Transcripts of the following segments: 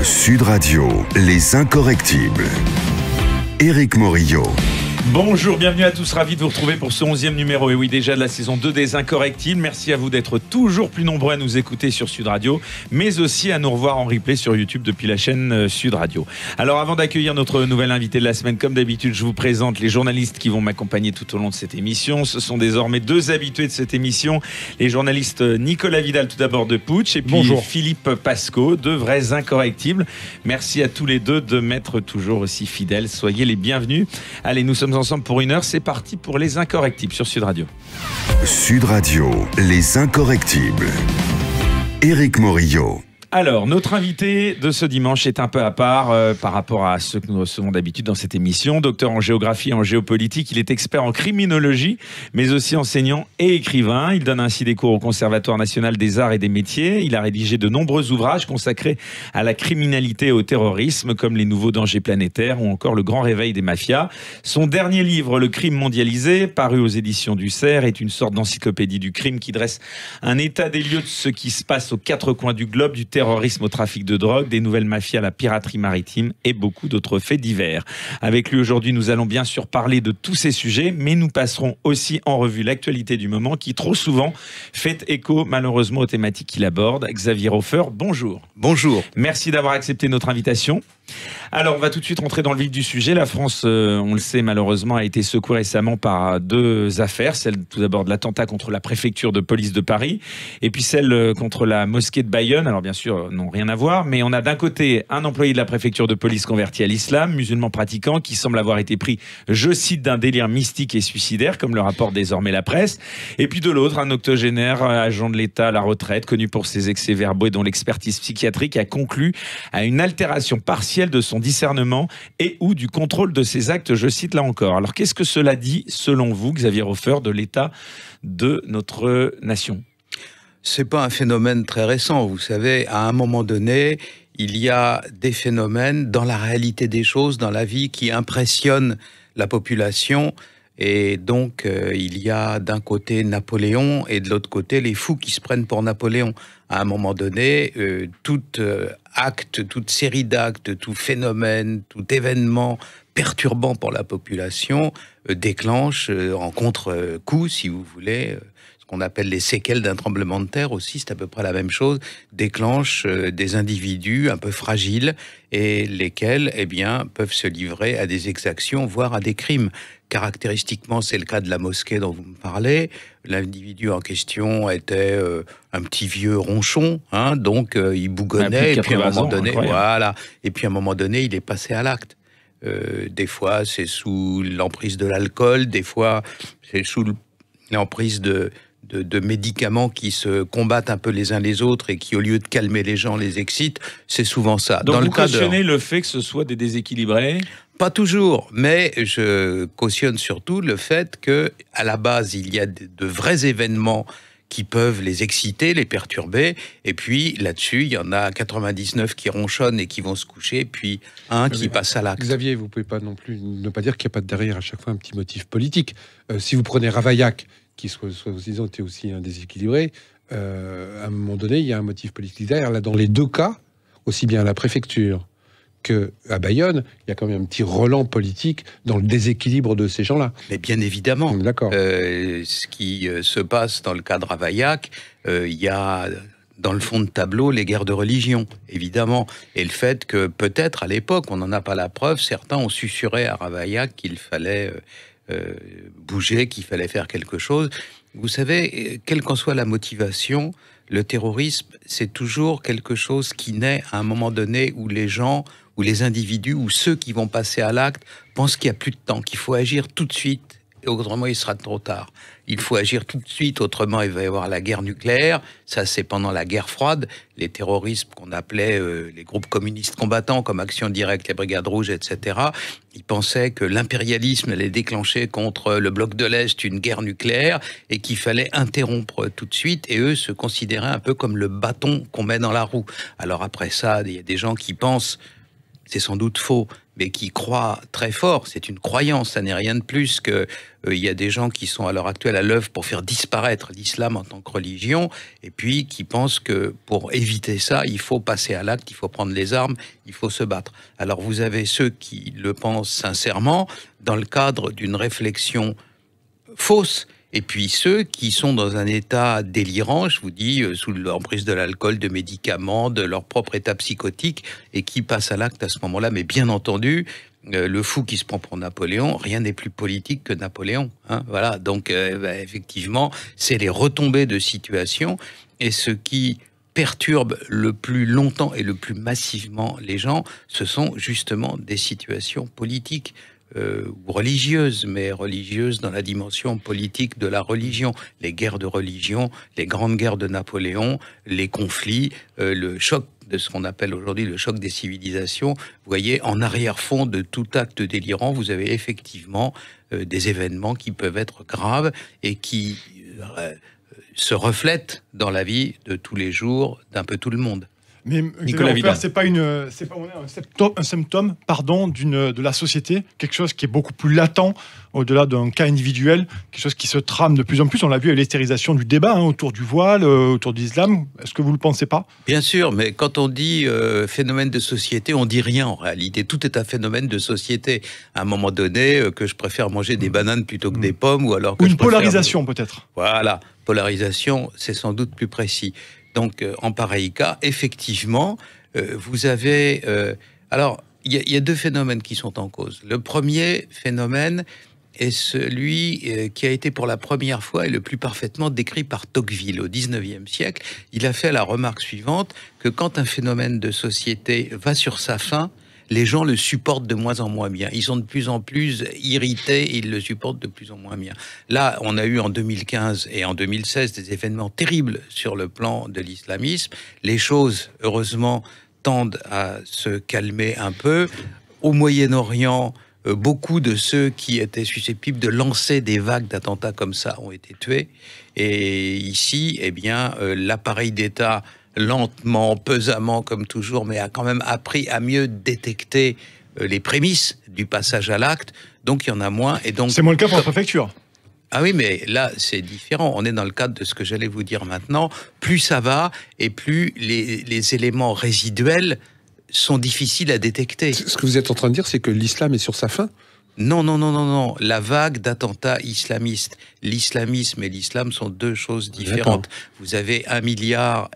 Sud Radio, les incorrectibles. Éric Morillo. Bonjour, bienvenue à tous, ravi de vous retrouver pour ce 11e numéro, et oui, déjà de la saison 2 des Incorrectibles. Merci à vous d'être toujours plus nombreux à nous écouter sur Sud Radio, mais aussi à nous revoir en replay sur YouTube depuis la chaîne Sud Radio. Alors avant d'accueillir notre nouvel invité de la semaine, comme d'habitude, je vous présente les journalistes qui vont m'accompagner tout au long de cette émission. Ce sont désormais deux habitués de cette émission, les journalistes Nicolas Vidal tout d'abord de Putsch, et puis bonjour. Philippe Pascot, deux vrais Incorrectibles. Merci à tous les deux de m'être toujours aussi fidèles, soyez les bienvenus. Allez, nous sommes ensemble pour une heure, c'est parti pour les Incorrectibles sur Sud Radio. Sud Radio, les Incorrectibles. Éric Morillo. Alors, notre invité de ce dimanche est un peu à part par rapport à ceux que nous recevons d'habitude dans cette émission. Docteur en géographie et en géopolitique, il est expert en criminologie, mais aussi enseignant et écrivain. Il donne ainsi des cours au Conservatoire national des arts et des métiers. Il a rédigé de nombreux ouvrages consacrés à la criminalité et au terrorisme, comme Les nouveaux dangers planétaires ou encore Le grand réveil des mafias. Son dernier livre, Le crime mondialisé, paru aux éditions du Cerf, est une sorte d'encyclopédie du crime qui dresse un état des lieux de ce qui se passe aux quatre coins du globe, du terrorisme au trafic de drogue, des nouvelles mafias à la piraterie maritime et beaucoup d'autres faits divers. Avec lui aujourd'hui, nous allons bien sûr parler de tous ces sujets, mais nous passerons aussi en revue l'actualité du moment qui trop souvent fait écho malheureusement aux thématiques qu'il aborde. Xavier Hofer, bonjour. Bonjour. Merci d'avoir accepté notre invitation. Alors, on va tout de suite rentrer dans le vif du sujet. La France, on le sait, malheureusement, a été secouée récemment par deux affaires. Celle, tout d'abord, de l'attentat contre la préfecture de police de Paris, et puis celle contre la mosquée de Bayonne. Alors, bien sûr, n'ont rien à voir, mais on a d'un côté un employé de la préfecture de police converti à l'islam, musulman pratiquant, qui semble avoir été pris, je cite, d'un délire mystique et suicidaire, comme le rapporte désormais la presse. Et puis de l'autre, un octogénaire, agent de l'État à la retraite, connu pour ses excès verbaux et dont l'expertise psychiatrique a conclu à une altération partielle de son discernement et ou du contrôle de ses actes, je cite là encore. Alors qu'est-ce que cela dit, selon vous, Xavier Hofer, de l'état de notre nation ? C'est pas un phénomène très récent. Vous savez, à un moment donné, il y a des phénomènes dans la réalité des choses, dans la vie, qui impressionnent la population. Et donc, il y a d'un côté Napoléon et de l'autre côté les fous qui se prennent pour Napoléon. À un moment donné, tout acte, toute série d'actes, tout phénomène, tout événement perturbant pour la population déclenche en contre-coup, si vous voulez, ce qu'on appelle les séquelles d'un tremblement de terre aussi, c'est à peu près la même chose, déclenche des individus un peu fragiles et lesquels, eh bien, peuvent se livrer à des exactions, voire à des crimes. Caractéristiquement, c'est le cas de la mosquée dont vous me parlez. L'individu en question était un petit vieux ronchon, hein, donc il bougonnait, et puis à un moment donné, voilà, et puis à un moment donné, il est passé à l'acte. Des fois, c'est sous l'emprise de l'alcool, des fois, c'est sous l'emprise de médicaments qui se combattent un peu les uns les autres et qui, au lieu de calmer les gens, les excitent. C'est souvent ça. Donc, vous cautionnez le fait que ce soit des déséquilibrés ? Pas toujours, mais je cautionne surtout le fait que, à la base, il y a de vrais événements qui peuvent les exciter, les perturber, et puis là-dessus, il y en a 99 qui ronchonnent et qui vont se coucher, puis un qui passe à l'acte. Xavier, vous pouvez pas non plus ne pas dire qu'il n'y a pas derrière à chaque fois un petit motif politique. Si vous prenez Ravaillac, qui soi-disant était aussi un déséquilibré, à un moment donné, il y a un motif politique derrière. Là, dans les deux cas, aussi bien à la préfecture qu'à Bayonne, il y a quand même un petit relent politique dans le déséquilibre de ces gens-là. Mais bien évidemment. D'accord. Ce qui se passe dans le cas de Ravaillac, il y a dans le fond de tableau les guerres de religion, évidemment. Et le fait que peut-être à l'époque, on n'en a pas la preuve, certains ont susurré à Ravaillac qu'il fallait bouger, qu'il fallait faire quelque chose. Vous savez, quelle qu'en soit la motivation, le terrorisme, c'est toujours quelque chose qui naît à un moment donné où les gens, où les individus, ou ceux qui vont passer à l'acte pensent qu'il n'y a plus de temps, qu'il faut agir tout de suite, et autrement il sera trop tard. Il faut agir tout de suite, autrement il va y avoir la guerre nucléaire. Ça, c'est pendant la guerre froide. Les terroristes qu'on appelait les groupes communistes combattants, comme Action Directe, les Brigades Rouges, etc., ils pensaient que l'impérialisme allait déclencher contre le bloc de l'Est une guerre nucléaire et qu'il fallait interrompre tout de suite. Et eux se considéraient un peu comme le bâton qu'on met dans la roue. Alors après ça, il y a des gens qui pensent c'est sans doute faux, mais qui croient très fort, c'est une croyance, ça n'est rien de plus que il y a des gens qui sont à l'heure actuelle à l'œuvre pour faire disparaître l'islam en tant que religion, et puis qui pensent que pour éviter ça, il faut passer à l'acte, il faut prendre les armes, il faut se battre. Alors vous avez ceux qui le pensent sincèrement, dans le cadre d'une réflexion fausse, et puis ceux qui sont dans un état délirant, je vous dis, sous l'emprise de l'alcool, de médicaments, de leur propre état psychotique, et qui passent à l'acte à ce moment-là. Mais bien entendu, le fou qui se prend pour Napoléon, rien n'est plus politique que Napoléon. Hein, voilà, donc effectivement, c'est les retombées de situation, et ce qui perturbe le plus longtemps et le plus massivement les gens, ce sont justement des situations politiques. Ou religieuses, mais religieuses dans la dimension politique de la religion. Les guerres de religion, les grandes guerres de Napoléon, les conflits, le choc de ce qu'on appelle aujourd'hui le choc des civilisations. Vous voyez, en arrière-fond de tout acte délirant, vous avez effectivement des événements qui peuvent être graves et qui se reflètent dans la vie de tous les jours d'un peu tout le monde. Mais Nicolas Vidal, c'est pas un symptôme, de la société, quelque chose qui est beaucoup plus latent au-delà d'un cas individuel, quelque chose qui se trame de plus en plus. On l'a vu avec l'hystérisation du débat autour du voile, autour de l'islam. Est-ce que vous le pensez pas? Bien sûr, mais quand on dit phénomène de société, on dit rien en réalité. Tout est un phénomène de société. À un moment donné, que je préfère manger des bananes plutôt que des pommes, ou alors que ou une polarisation peut-être. Voilà, polarisation, c'est sans doute plus précis. Donc, en pareil cas, effectivement, vous avez... alors, il y a deux phénomènes qui sont en cause. Le premier phénomène est celui qui a été pour la première fois et le plus parfaitement décrit par Tocqueville au XIXe siècle. Il a fait la remarque suivante, que quand un phénomène de société va sur sa fin, les gens le supportent de moins en moins bien. Ils sont de plus en plus irrités et ils le supportent de plus en moins bien. Là, on a eu en 2015 et en 2016 des événements terribles sur le plan de l'islamisme. Les choses, heureusement, tendent à se calmer un peu. Au Moyen-Orient, beaucoup de ceux qui étaient susceptibles de lancer des vagues d'attentats comme ça ont été tués. Et ici, eh bien, l'appareil d'État, lentement, pesamment, comme toujours, mais a quand même appris à mieux détecter les prémices du passage à l'acte. Donc, il y en a moins. Et donc, c'est moins le cas pour la préfecture. Ah oui, mais là, c'est différent. On est dans le cadre de ce que j'allais vous dire maintenant. Plus ça va, et plus les éléments résiduels sont difficiles à détecter. Ce que vous êtes en train de dire, c'est que l'islam est sur sa fin? Non. La vague d'attentats islamistes. L'islamisme et l'islam sont deux choses différentes. Vous avez 1,2 milliard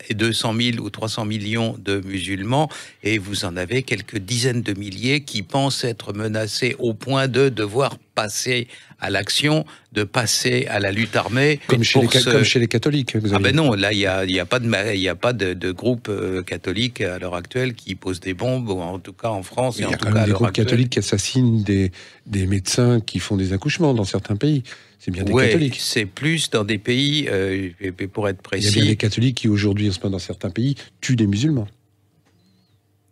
ou 300 millions de musulmans et vous en avez quelques dizaines de milliers qui pensent être menacés au point de devoir passer à l'action, de passer à la lutte armée. Comme chez les catholiques. Ah ben non, là, il y a pas de groupe catholique à l'heure actuelle qui pose des bombes, ou en tout cas en France. Il y a quand même des groupes catholiques qui assassinent des médecins qui font des accouchements dans certains pays. C'est bien des catholiques. C'est plus dans des pays, pour être précis... Il y a bien des catholiques qui aujourd'hui, en ce moment, dans certains pays, tuent des musulmans.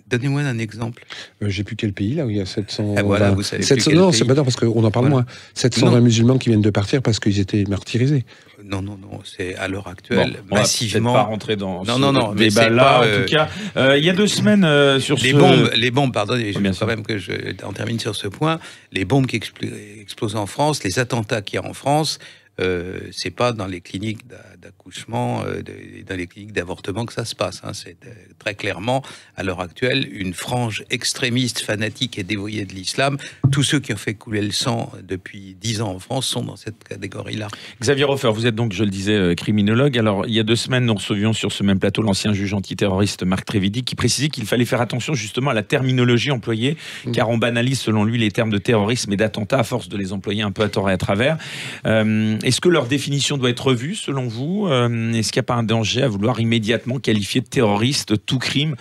Donnez-moi un exemple. J'ai plus quel pays, là, où il y a 700... voilà, vous savez 700, non, c'est pas parce qu'on en parle moins. 720 musulmans qui viennent de partir parce qu'ils étaient martyrisés. Non, c'est à l'heure actuelle, massivement... On va pas rentrer dans ce débat-là, en tout cas. Il y a 2 semaines, sur les bombes, pardonnez, je veux quand même que on termine sur ce point. Les bombes qui explosent en France, les attentats qu'il y a en France... c'est pas dans les cliniques d'accouchement, dans les cliniques d'avortement que ça se passe. Hein. C'est très clairement, à l'heure actuelle, une frange extrémiste, fanatique et dévoyée de l'islam. Tous ceux qui ont fait couler le sang depuis 10 ans en France sont dans cette catégorie-là. Xavier Hofer, vous êtes donc, je le disais, criminologue. Alors, il y a 2 semaines, nous recevions sur ce même plateau l'ancien juge antiterroriste Marc Trévidy qui précisait qu'il fallait faire attention justement à la terminologie employée, car on banalise selon lui les termes de terrorisme et d'attentat à force de les employer un peu à tort et à travers. Est-ce que leur définition doit être revue, selon vous? Est-ce qu'il n'y a pas un danger à vouloir immédiatement qualifier de terroriste tout crime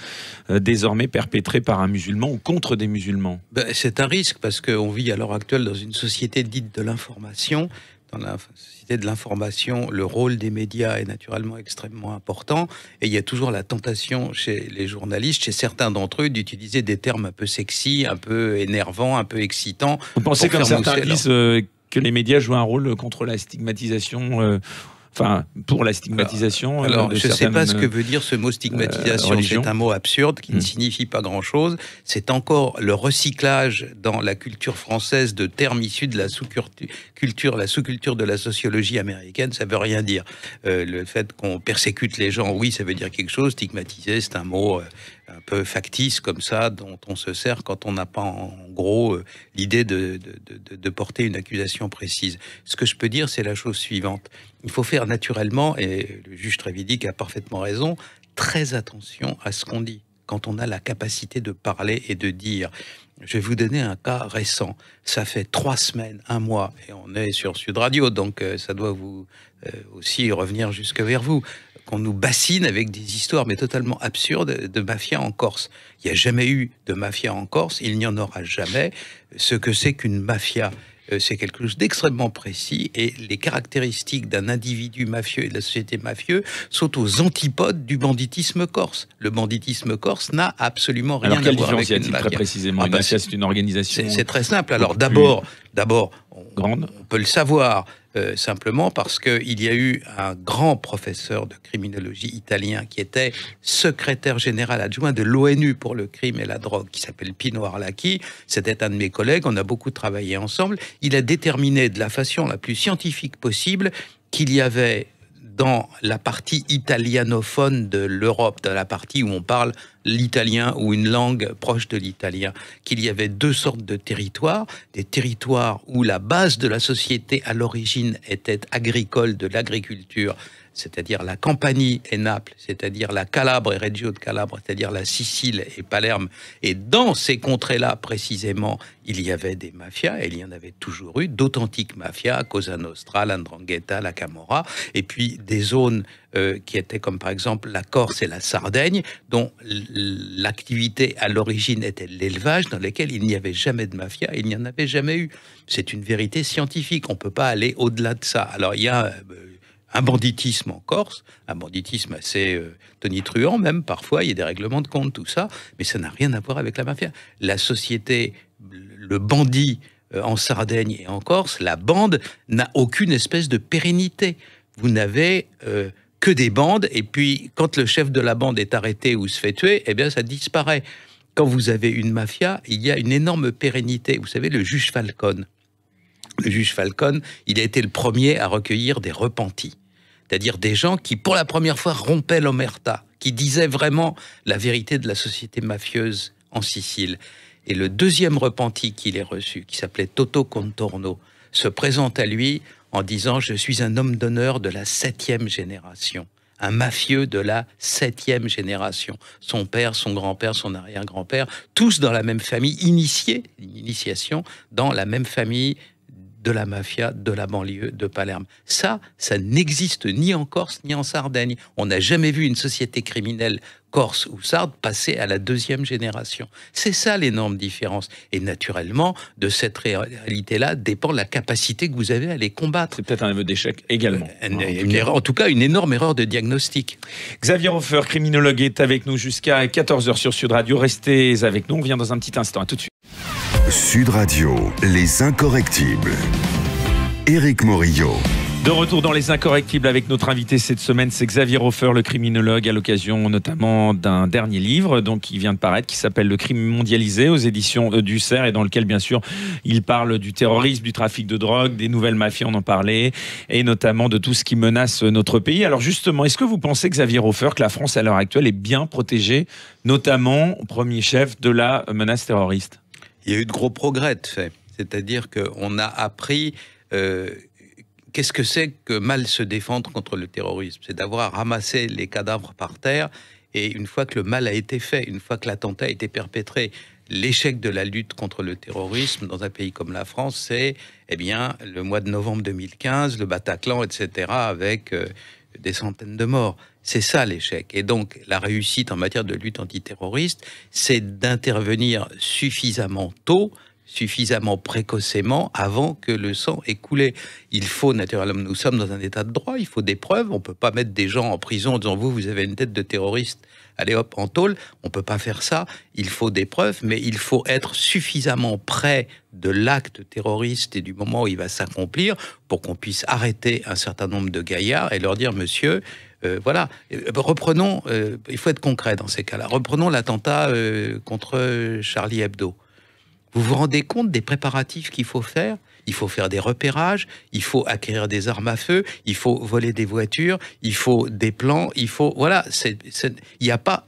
désormais perpétré par un musulman ou contre des musulmans? C'est un risque, parce qu'on vit à l'heure actuelle dans une société dite de l'information. Dans la société de l'information, le rôle des médias est naturellement extrêmement important. Et il y a toujours la tentation chez les journalistes, chez certains d'entre eux, d'utiliser des termes un peu sexy, un peu énervants, un peu excitants. Vous pensez, comme certains disent, que les médias jouent un rôle contre la stigmatisation enfin, pour la stigmatisation. Alors, de je ne sais certaines, pas ce que veut dire ce mot stigmatisation. religions. C'est un mot absurde qui ne signifie pas grand-chose. C'est encore le recyclage dans la culture française de termes issus de la sous-culture de la sociologie américaine. Ça veut rien dire. Le fait qu'on persécute les gens, oui, ça veut dire quelque chose. Stigmatiser, c'est un mot un peu factice comme ça, dont on se sert quand on n'a pas en gros l'idée de porter une accusation précise. Ce que je peux dire, c'est la chose suivante. Il faut faire naturellement, et le juge Trévidic a parfaitement raison, très attention à ce qu'on dit. Quand on a la capacité de parler et de dire... Je vais vous donner un cas récent. Ça fait 3 semaines, 1 mois, et on est sur Sud Radio, donc ça doit vous aussi revenir jusque vers vous, qu'on nous bassine avec des histoires, mais totalement absurdes, de mafia en Corse. Il n'y a jamais eu de mafia en Corse, il n'y en aura jamais. Ce que c'est qu'une mafia, c'est quelque chose d'extrêmement précis, et les caractéristiques d'un individu mafieux et de la société mafieuse sont aux antipodes du banditisme corse. Le banditisme corse n'a absolument rien à voir avec une mafia. Alors, quelle différence y a-t-il très précisément? Une mafia, c'est une organisation... C'est très simple. Alors, d'abord, on peut le savoir simplement parce qu'il y a eu un grand professeur de criminologie italien qui était secrétaire général adjoint de l'ONU pour le crime et la drogue, qui s'appelle Pino Arlacchi. C'était un de mes collègues, on a beaucoup travaillé ensemble. Il a déterminé de la façon la plus scientifique possible qu'il y avait dans la partie italianophone de l'Europe, dans la partie où on parle l'italien ou une langue proche de l'italien, qu'il y avait 2 sortes de territoires, des territoires où la base de la société à l'origine était agricole, de l'agriculture, c'est-à-dire la Campanie et Naples, c'est-à-dire la Calabre et Reggio de Calabre, c'est-à-dire la Sicile et Palerme. Et dans ces contrées-là, précisément, il y avait des mafias, et il y en avait toujours eu, d'authentiques mafias, Cosa Nostra, la 'Ndrangheta, la Camorra, et puis des zones qui étaient comme par exemple la Corse et la Sardaigne, dont l'activité à l'origine était l'élevage, dans lesquels il n'y avait jamais de mafia, il n'y en avait jamais eu. C'est une vérité scientifique, on ne peut pas aller au-delà de ça. Alors il y a... un banditisme en Corse, un banditisme assez tonitruant même, parfois, il y a des règlements de compte, tout ça, mais ça n'a rien à voir avec la mafia. La société, le bandit en Sardaigne et en Corse, la bande n'a aucune espèce de pérennité. Vous n'avez que des bandes, et puis quand le chef de la bande est arrêté ou se fait tuer, eh bien ça disparaît. Quand vous avez une mafia, il y a une énorme pérennité. Vous savez, le juge Falcone, il a été le premier à recueillir des repentis. C'est-à-dire des gens qui, pour la première fois, rompaient l'omerta, qui disaient vraiment la vérité de la société mafieuse en Sicile. Et le deuxième repenti qu'il ait reçu, qui s'appelait Toto Contorno, se présente à lui en disant « Je suis un homme d'honneur de la 7e génération ». Un mafieux de la 7e génération. Son père, son grand-père, son arrière-grand-père, tous dans la même famille, initiés, une initiation, dans la même famille de la mafia, de la banlieue de Palerme. Ça n'existe ni en Corse, ni en Sardaigne. On n'a jamais vu une société criminelle corse ou sarde passer à la 2e génération. C'est ça l'énorme différence. Et naturellement, de cette réalité-là dépend la capacité que vous avez à les combattre. C'est peut-être un aveu d'échec également. En tout cas, une énorme erreur de diagnostic. Xavier Hofer, criminologue, est avec nous jusqu'à 14h sur Sud Radio. Restez avec nous, on vient dans un petit instant. À tout de suite. Sud Radio, les incorrectibles. Éric Morillo. De retour dans Les Incorrectibles avec notre invité cette semaine, c'est Xavier Hofer, le criminologue, à l'occasion notamment d'un dernier livre qui vient de paraître, qui s'appelle Le crime mondialisé, aux éditions du Cerf, et dans lequel, bien sûr, il parle du terrorisme, du trafic de drogue, des nouvelles mafias, on en parlait, et notamment de tout ce qui menace notre pays. Alors justement, est-ce que vous pensez, Xavier Hofer, que la France, à l'heure actuelle, est bien protégée, notamment au premier chef de la menace terroriste ? Il y a eu de gros progrès de fait. C'est-à-dire qu'on a appris... qu'est-ce que c'est que mal se défendre contre le terrorisme? C'est d'avoir ramassé les cadavres par terre, et une fois que le mal a été fait, une fois que l'attentat a été perpétré, l'échec de la lutte contre le terrorisme dans un pays comme la France, c'est le mois de novembre 2015, le Bataclan, etc., avec des centaines de morts. C'est ça l'échec. Et donc la réussite en matière de lutte antiterroriste, c'est d'intervenir suffisamment tôt, suffisamment précocement avant que le sang ait coulé. Il faut naturellement, nous sommes dans un état de droit, il faut des preuves, on ne peut pas mettre des gens en prison en disant vous avez une tête de terroriste, allez hop, en tôle, on ne peut pas faire ça, il faut des preuves, mais il faut être suffisamment près de l'acte terroriste et du moment où il va s'accomplir pour qu'on puisse arrêter un certain nombre de gaillards et leur dire monsieur, voilà, reprenons, il faut être concret dans ces cas-là, reprenons l'attentat contre Charlie Hebdo. Vous vous rendez compte des préparatifs qu'il faut faire? Il faut faire des repérages, il faut acquérir des armes à feu, il faut voler des voitures, il faut des plans, il faut... Voilà, il n'y a pas...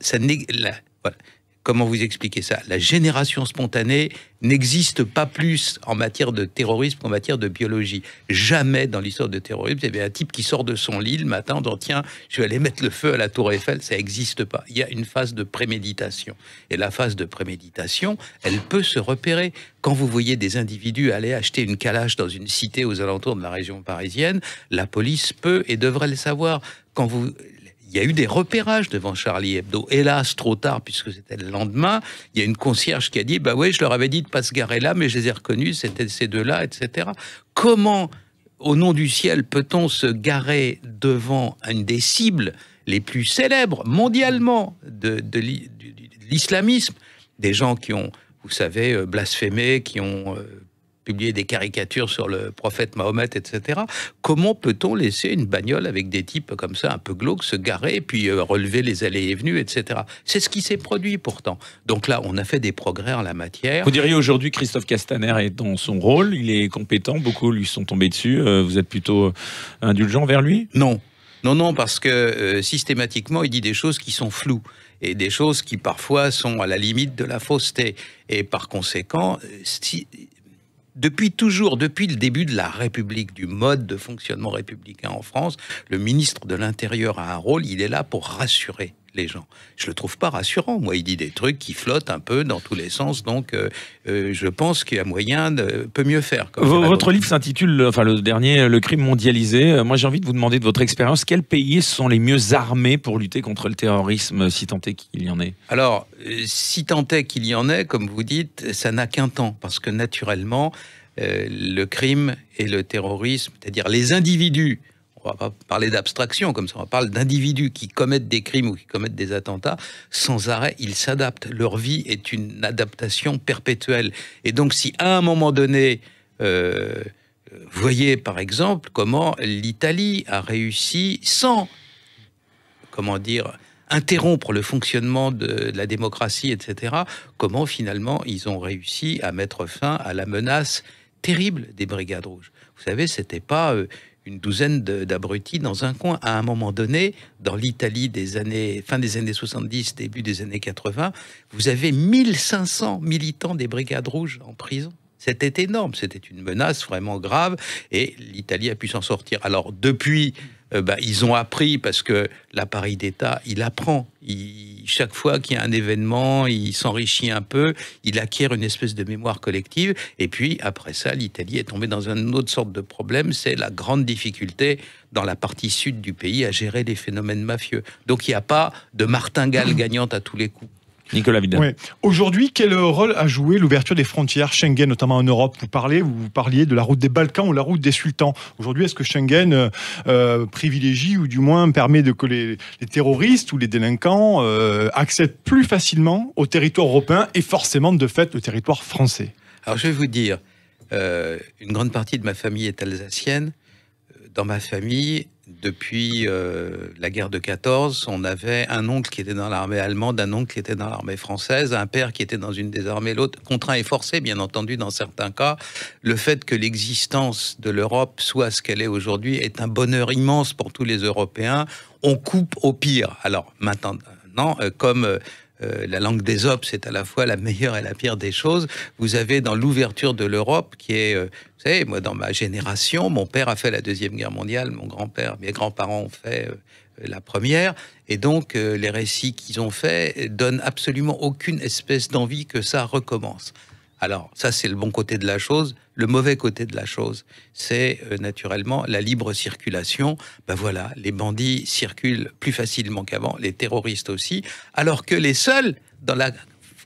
Voilà. Comment vous expliquer ça? La génération spontanée n'existe pas plus en matière de terrorisme qu'en matière de biologie. Jamais dans l'histoire de terrorisme, il y avait un type qui sort de son lit le matin en disant « Tiens, je vais aller mettre le feu à la tour Eiffel ». Ça n'existe pas. Il y a une phase de préméditation. Et la phase de préméditation, elle peut se repérer. Quand vous voyez des individus aller acheter une calache dans une cité aux alentours de la région parisienne, la police peut et devrait le savoir. Quand vous... Il y a eu des repérages devant Charlie Hebdo. Hélas, trop tard, puisque c'était le lendemain. Il y a une concierge qui a dit « Bah ouais, je leur avais dit de pas se garer là, mais je les ai reconnus, c'était ces deux-là, etc. » Comment, au nom du ciel, peut-on se garer devant une des cibles les plus célèbres mondialement de l'islamisme? Des gens qui ont, vous savez, blasphémé, qui ont... publier des caricatures sur le prophète Mahomet, etc. Comment peut-on laisser une bagnole avec des types comme ça, un peu glauques, se garer, puis relever les allées et venues, etc. C'est ce qui s'est produit pourtant. Donc là, on a fait des progrès en la matière. Vous diriez aujourd'hui Christophe Castaner est dans son rôle, il est compétent, beaucoup lui sont tombés dessus, vous êtes plutôt indulgent vers lui? Non. Non, parce que systématiquement, il dit des choses qui sont floues et des choses qui parfois sont à la limite de la fausseté. Et par conséquent, depuis toujours, depuis le début de la République, du mode de fonctionnement républicain en France, le ministre de l'Intérieur a un rôle, il est là pour rassurer les gens. Je le trouve pas rassurant. Moi, il dit des trucs qui flottent un peu dans tous les sens, donc je pense qu'il y a moyen de peut mieux faire. Votre livre s'intitule, enfin le dernier, Le crime mondialisé. Moi, j'ai envie de vous demander de votre expérience, quels pays sont les mieux armés pour lutter contre le terrorisme, si tant est qu'il y en ait? Alors, si tant est qu'il y en ait, comme vous dites, ça n'a qu'un temps, parce que naturellement, le crime et le terrorisme, c'est-à-dire les individus, on va pas parler d'abstraction comme ça, on parle d'individus qui commettent des crimes ou qui commettent des attentats, sans arrêt, ils s'adaptent. Leur vie est une adaptation perpétuelle. Et donc, si à un moment donné, vous voyez par exemple comment l'Italie a réussi sans, comment dire, interrompre le fonctionnement de la démocratie, etc., comment finalement ils ont réussi à mettre fin à la menace terrible des Brigades Rouges. Vous savez, c'était pas une douzaine d'abrutis dans un coin. À un moment donné, dans l'Italie fin des années 70, début des années 80, vous avez 1500 militants des Brigades Rouges en prison. C'était énorme, c'était une menace vraiment grave et l'Italie a pu s'en sortir. Alors depuis, ils ont appris parce que l'appareil d'État, il apprend. Chaque fois qu'il y a un événement, il s'enrichit un peu, il acquiert une espèce de mémoire collective. Et puis après ça, l'Italie est tombée dans une autre sorte de problème, c'est la grande difficulté dans la partie sud du pays à gérer les phénomènes mafieux. Donc il n'y a pas de martingale gagnante à tous les coups. Nicolas Vidal. Ouais. Aujourd'hui, quel rôle a joué l'ouverture des frontières Schengen, notamment en Europe? Vous parliez de la route des Balkans ou la route des sultans. Aujourd'hui, est-ce que Schengen privilégie ou du moins permet que les terroristes ou les délinquants accèdent plus facilement au territoire européen et forcément de fait le territoire français? Alors je vais vous dire, une grande partie de ma famille est alsacienne. Dans ma famille, depuis la guerre de 14, on avait un oncle qui était dans l'armée allemande, un oncle qui était dans l'armée française, un père qui était dans une des armées, l'autre, contraint et forcé, bien entendu, dans certains cas. Le fait que l'existence de l'Europe soit ce qu'elle est aujourd'hui est un bonheur immense pour tous les Européens. On coupe au pire. Alors maintenant, comme... la langue d'Ésope, c'est à la fois la meilleure et la pire des choses. Vous avez dans l'ouverture de l'Europe, qui est, vous savez, moi dans ma génération, mon père a fait la Deuxième Guerre mondiale, mon grand-père, mes grands-parents ont fait la première, et donc les récits qu'ils ont faits donnent absolument aucune espèce d'envie que ça recommence. Alors, ça, c'est le bon côté de la chose. Le mauvais côté de la chose, c'est naturellement la libre circulation. Ben voilà, les bandits circulent plus facilement qu'avant, les terroristes aussi, alors que les seuls, dans la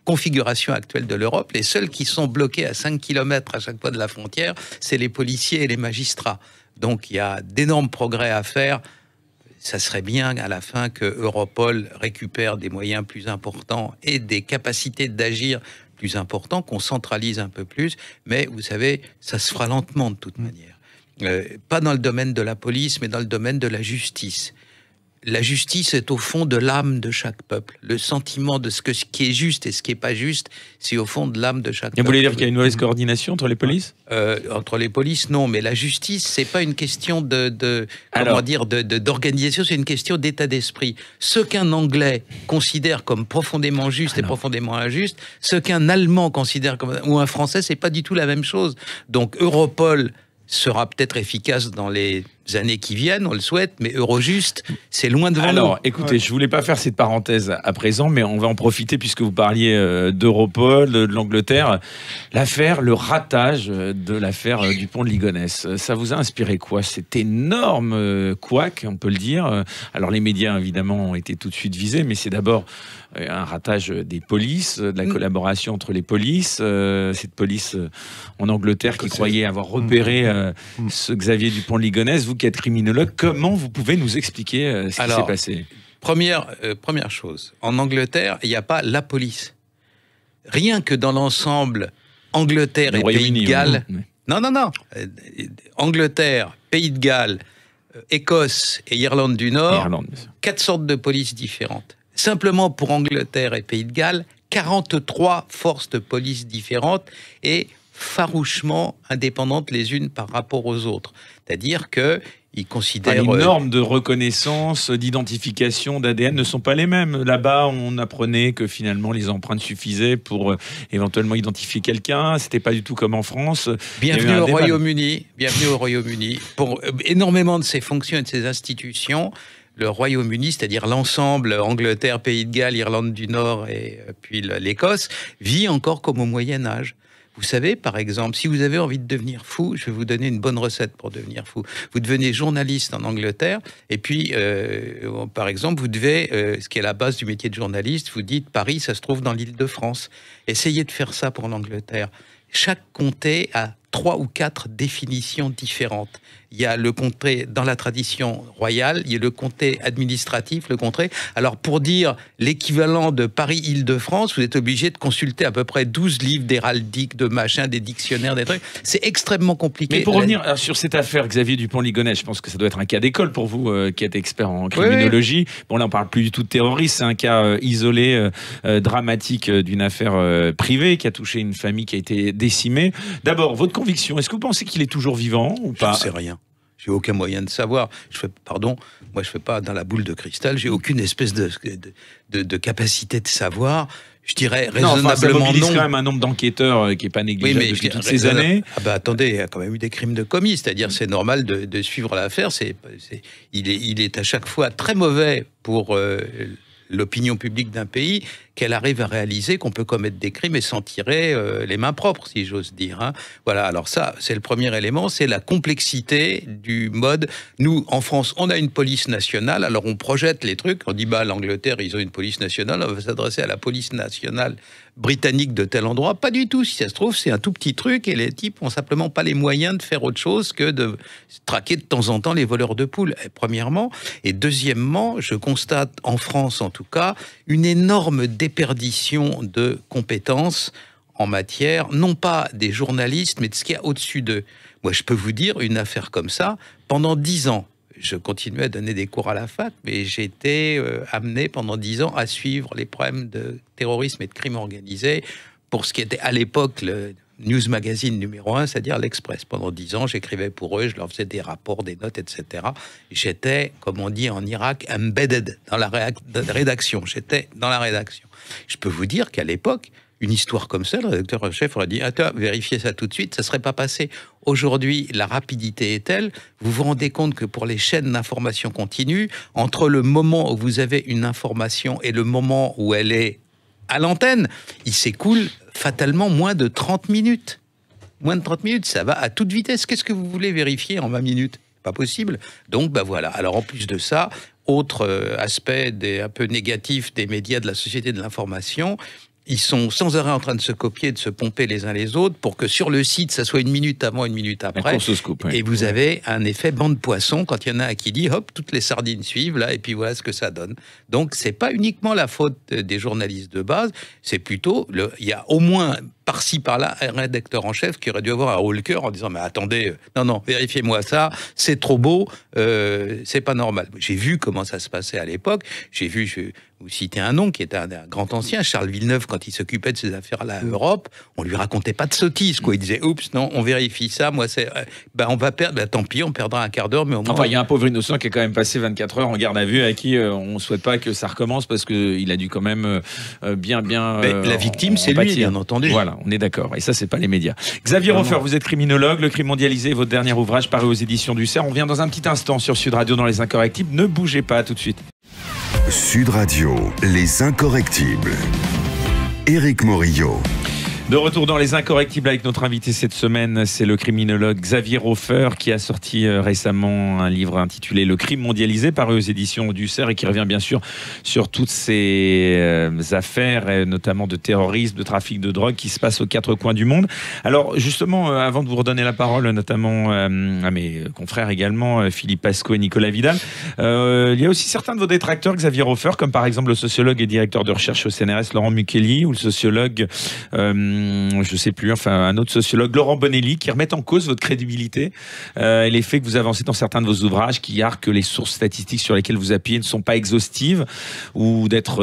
configuration actuelle de l'Europe, les seuls qui sont bloqués à 5 km à chaque fois de la frontière, c'est les policiers et les magistrats. Donc il y a d'énormes progrès à faire. Ça serait bien à la fin que Europol récupère des moyens plus importants et des capacités d'agir plus importantes, qu'on centralise un peu plus. Mais vous savez, ça se fera lentement de toute manière. Pas dans le domaine de la police, mais dans le domaine de la justice. La justice est au fond de l'âme de chaque peuple. Le sentiment de ce qui est juste et ce qui n'est pas juste, c'est au fond de l'âme de chaque peuple. Vous voulez dire qu'il y a une mauvaise coordination entre les polices ? Entre les polices, non. Mais la justice, c'est pas une question d'organisation, c'est une question d'état d'esprit. Ce qu'un Anglais considère comme profondément juste et profondément injuste, ce qu'un Allemand considère comme... ou un Français, c'est pas du tout la même chose. Donc Europol sera peut-être efficace dans les années qui viennent, on le souhaite, mais Eurojust, c'est loin devant nous. Alors, écoutez, je voulais pas faire cette parenthèse à présent, mais on va en profiter puisque vous parliez d'Europol, de l'Angleterre. Le ratage de l'affaire du pont de Ligonnès, ça vous a inspiré quoi? Cet énorme couac, on peut le dire. Alors, les médias, évidemment, ont été tout de suite visés, mais c'est d'abord un ratage des polices, de la collaboration entre les polices. Cette police en Angleterre qui croyait avoir repéré ce Xavier Dupont de Ligonnès. Vous qui êtes criminologue, comment vous pouvez nous expliquer ce qui s'est passé? Première chose, en Angleterre, il n'y a pas la police. Rien que dans l'ensemble, Angleterre et Pays de Galles... Non. Angleterre, Pays de Galles, Écosse et Irlande du Nord, 4 sortes de polices différentes. Simplement pour Angleterre et Pays de Galles, 43 forces de police différentes et farouchement indépendantes les unes par rapport aux autres. C'est-à-dire qu'ils considèrent... les normes de reconnaissance, d'identification, d'ADN ne sont pas les mêmes. Là-bas, on apprenait que finalement les empreintes suffisaient pour éventuellement identifier quelqu'un. C'était pas du tout comme en France. Bienvenue au Royaume-Uni. Bienvenue au Royaume-Uni. Pour énormément de ses fonctions et de ses institutions, le Royaume-Uni, c'est-à-dire l'ensemble, Angleterre, Pays de Galles, Irlande du Nord et puis l'Écosse, vit encore comme au Moyen-Âge. Vous savez, par exemple, si vous avez envie de devenir fou, je vais vous donner une bonne recette pour devenir fou. Vous devenez journaliste en Angleterre, et puis, par exemple, vous devez, ce qui est la base du métier de journaliste, vous dites Paris, ça se trouve dans l'Île-de-France. Essayez de faire ça pour l'Angleterre. Chaque comté a 3 ou 4 définitions différentes. Il y a le comté dans la tradition royale, il y a le comté administratif, le comté. Alors, pour dire l'équivalent de Paris-Île-de-France, vous êtes obligé de consulter à peu près 12 livres d'héraldique, de machin, des dictionnaires, des trucs. C'est extrêmement compliqué. Mais pour revenir sur cette affaire Xavier Dupont de Ligonnès, je pense que ça doit être un cas d'école pour vous, qui êtes expert en criminologie. Oui. Bon, là, on parle plus du tout de terrorisme, c'est un cas isolé, dramatique d'une affaire privée qui a touché une famille qui a été décimée. D'abord, votre conviction, est-ce que vous pensez qu'il est toujours vivant ou pas? Je ne sais rien. J'ai aucun moyen de savoir. Moi je fais pas dans la boule de cristal. J'ai aucune espèce de capacité de savoir. Je dirais raisonnablement ça mobilise non. Quand même un nombre d'enquêteurs qui est pas négligeable depuis toutes ces années. Ah bah attendez, il y a quand même eu des crimes de commis. C'est-à-dire c'est normal de suivre l'affaire. Il est à chaque fois très mauvais pour l'opinion publique d'un pays qu'elle arrive à réaliser qu'on peut commettre des crimes et s'en tirer les mains propres, si j'ose dire. Hein. Voilà, alors ça, c'est le premier élément, c'est la complexité du mode. Nous, en France, on a une police nationale, alors on projette les trucs, on dit, l'Angleterre, ils ont une police nationale, on va s'adresser à la police nationale britannique de tel endroit. Pas du tout, si ça se trouve, c'est un tout petit truc et les types n'ont simplement pas les moyens de faire autre chose que de traquer de temps en temps les voleurs de poules, premièrement. Et deuxièmement, je constate, en France en tout cas, une énorme déperdition de compétences en matière, non pas des journalistes, mais de ce qu'il y a au-dessus d'eux. Moi, je peux vous dire, une affaire comme ça, pendant 10 ans, je continuais à donner des cours à la fac, mais j'ai été amené pendant 10 ans à suivre les problèmes de terrorisme et de crime organisé pour ce qui était à l'époque le news magazine numéro 1, c'est-à-dire l'Express. Pendant 10 ans, j'écrivais pour eux, je leur faisais des rapports, des notes, etc. J'étais, comme on dit en Irak, embedded dans la rédaction. J'étais dans la rédaction. Je peux vous dire qu'à l'époque, une histoire comme ça, le rédacteur en chef aurait dit « Attends, vérifiez ça tout de suite, ça ne serait pas passé. » Aujourd'hui, la rapidité est telle, vous vous rendez compte que pour les chaînes d'information continue, entre le moment où vous avez une information et le moment où elle est à l'antenne, il s'écoule fatalement moins de 30 minutes. Moins de 30 minutes, ça va à toute vitesse. Qu'est-ce que vous voulez vérifier en 20 minutes? Pas possible. Donc, voilà. Alors, en plus de ça, autre aspect un peu négatif des médias, de la société de l'information, ils sont sans arrêt en train de se copier, de se pomper les uns les autres pour que sur le site, ça soit 1 minute avant, 1 minute après. Scoop, oui. Et vous avez un effet banc de poisson quand il y en a un qui dit hop, toutes les sardines suivent là, et puis voilà ce que ça donne. Donc c'est pas uniquement la faute des journalistes de base, c'est plutôt il y a au moins par-ci par-là un rédacteur en chef qui aurait dû avoir un haut-le-cœur en disant mais attendez, non, vérifiez-moi ça, c'est trop beau, c'est pas normal. J'ai vu comment ça se passait à l'époque. J'ai vu, je vais vous citer un nom qui était un grand ancien, Charles Villeneuve, quand il s'occupait de ces affaires-là à Europe, on lui racontait pas de sottises, quoi. Il disait oups, non, on vérifie ça, moi c'est, on va perdre, tant pis, on perdra un quart d'heure, mais au moins. Enfin, il y a un pauvre innocent qui a quand même passé 24 heures en garde à vue, à qui on souhaite pas que ça recommence parce que il a dû quand même bien. La victime, c'est lui, bien entendu. Voilà, on est d'accord. Et ça, c'est pas les médias. Xavier Hofer, vous êtes criminologue, Le Crime mondialisé, votre dernier ouvrage paru aux éditions du CERF. On vient dans un petit instant sur Sud Radio dans Les Incorrectibles. Ne bougez pas, tout de suite. Sud Radio, Les Incorrectibles. Éric Morillo. De retour dans Les Incorrectibles avec notre invité cette semaine, c'est le criminologue Xavier Hofer qui a sorti récemment un livre intitulé Le Crime mondialisé, paru aux éditions du CERF et qui revient bien sûr sur toutes ces affaires, notamment de terrorisme, de trafic de drogue qui se passent aux 4 coins du monde. Alors justement, avant de vous redonner la parole, notamment à mes confrères également, Philippe Pasco et Nicolas Vidal, il y a aussi certains de vos détracteurs, Xavier Hofer, comme par exemple le sociologue et directeur de recherche au CNRS, Laurent Mukeli, ou le sociologue... je sais plus, enfin un autre sociologue, Laurent Bonelli, qui remettent en cause votre crédibilité et les faits que vous avancez dans certains de vos ouvrages, qui arguent que les sources statistiques sur lesquelles vous appuyez ne sont pas exhaustives ou d'être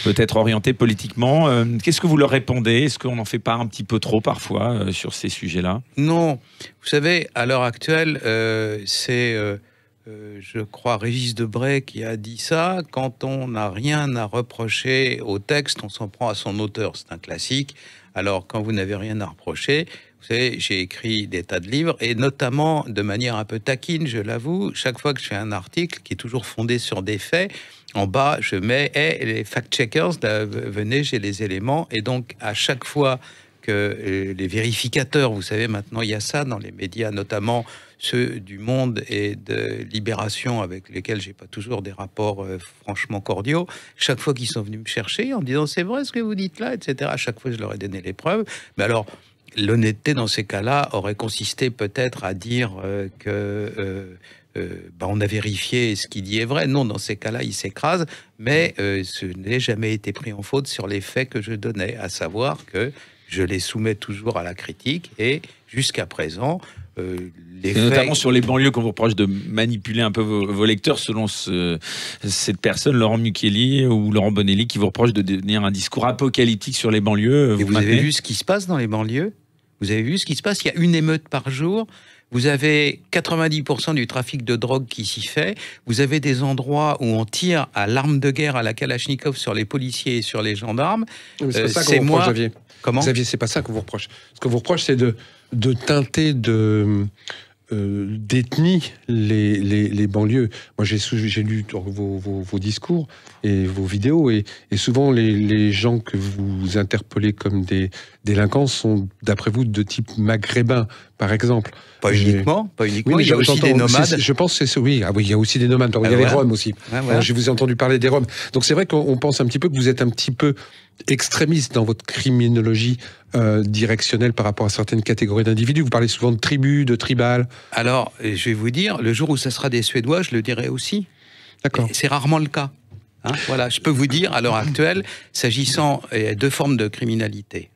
peut-être orientées politiquement. Qu'est-ce que vous leur répondez? Est-ce qu'on en fait pas un petit peu trop parfois sur ces sujets-là? Non. Vous savez, à l'heure actuelle, c'est... je crois Régis Debray qui a dit ça, quand on n'a rien à reprocher au texte, on s'en prend à son auteur, c'est un classique. Alors quand vous n'avez rien à reprocher, vous savez, j'ai écrit des tas de livres, et notamment de manière un peu taquine, je l'avoue, chaque fois que je fais un article qui est toujours fondé sur des faits, en bas je mets les fact-checkers, venez, j'ai les éléments, et donc à chaque fois que les vérificateurs, vous savez, maintenant il y a ça dans les médias, notamment ceux du Monde et de Libération, avec lesquels j'ai pas toujours des rapports franchement cordiaux, chaque fois qu'ils sont venus me chercher en disant c'est vrai ce que vous dites là, etc. À chaque fois je leur ai donné les preuves. Mais alors l'honnêteté dans ces cas-là aurait consisté peut-être à dire on a vérifié ce qu'il dit est vrai. Non, dans ces cas-là, il s'écrase, mais ce n'est jamais été pris en faute sur les faits que je donnais, à savoir que je les soumets toujours à la critique, et jusqu'à présent, les faits... Notamment sur les banlieues, qu'on vous reproche de manipuler un peu vos lecteurs, selon cette personne, Laurent Mukeli ou Laurent Bonelli, qui vous reproche de tenir un discours apocalyptique sur les banlieues. Et vous avez vu ce qui se passe dans les banlieues? Vous avez vu ce qui se passe? Il y a une émeute par jour. Vous avez 90% du trafic de drogue qui s'y fait. Vous avez des endroits où on tire à l'arme de guerre, à la Kalachnikov, sur les policiers et sur les gendarmes. C'est pas ça qu'on vous reproche, Xavier. Comment? Xavier, c'est pas ça qu'on vous reproche. Ce qu'on vous reproche, c'est de teinter d'ethnie les banlieues. Moi, j'ai lu vos discours et vos vidéos, et souvent les gens que vous interpellez comme des délinquants sont, d'après vous, de type maghrébin, par exemple. Pas uniquement. Oui, il y a aussi des nomades. Je pense que c'est oui. Ah oui, il y a aussi des nomades. Il y a les Roms aussi. Voilà. Je vous ai entendu parler des Roms. Donc c'est vrai qu'on pense un petit peu que vous êtes un petit peu extrémiste dans votre criminologie directionnelle par rapport à certaines catégories d'individus. Vous parlez souvent de tribus, de tribal. Alors, je vais vous dire, le jour où ça sera des Suédois, je le dirai aussi. D'accord. C'est rarement le cas. Voilà, je peux vous dire, à l'heure actuelle, s'agissant de 2 formes de criminalité.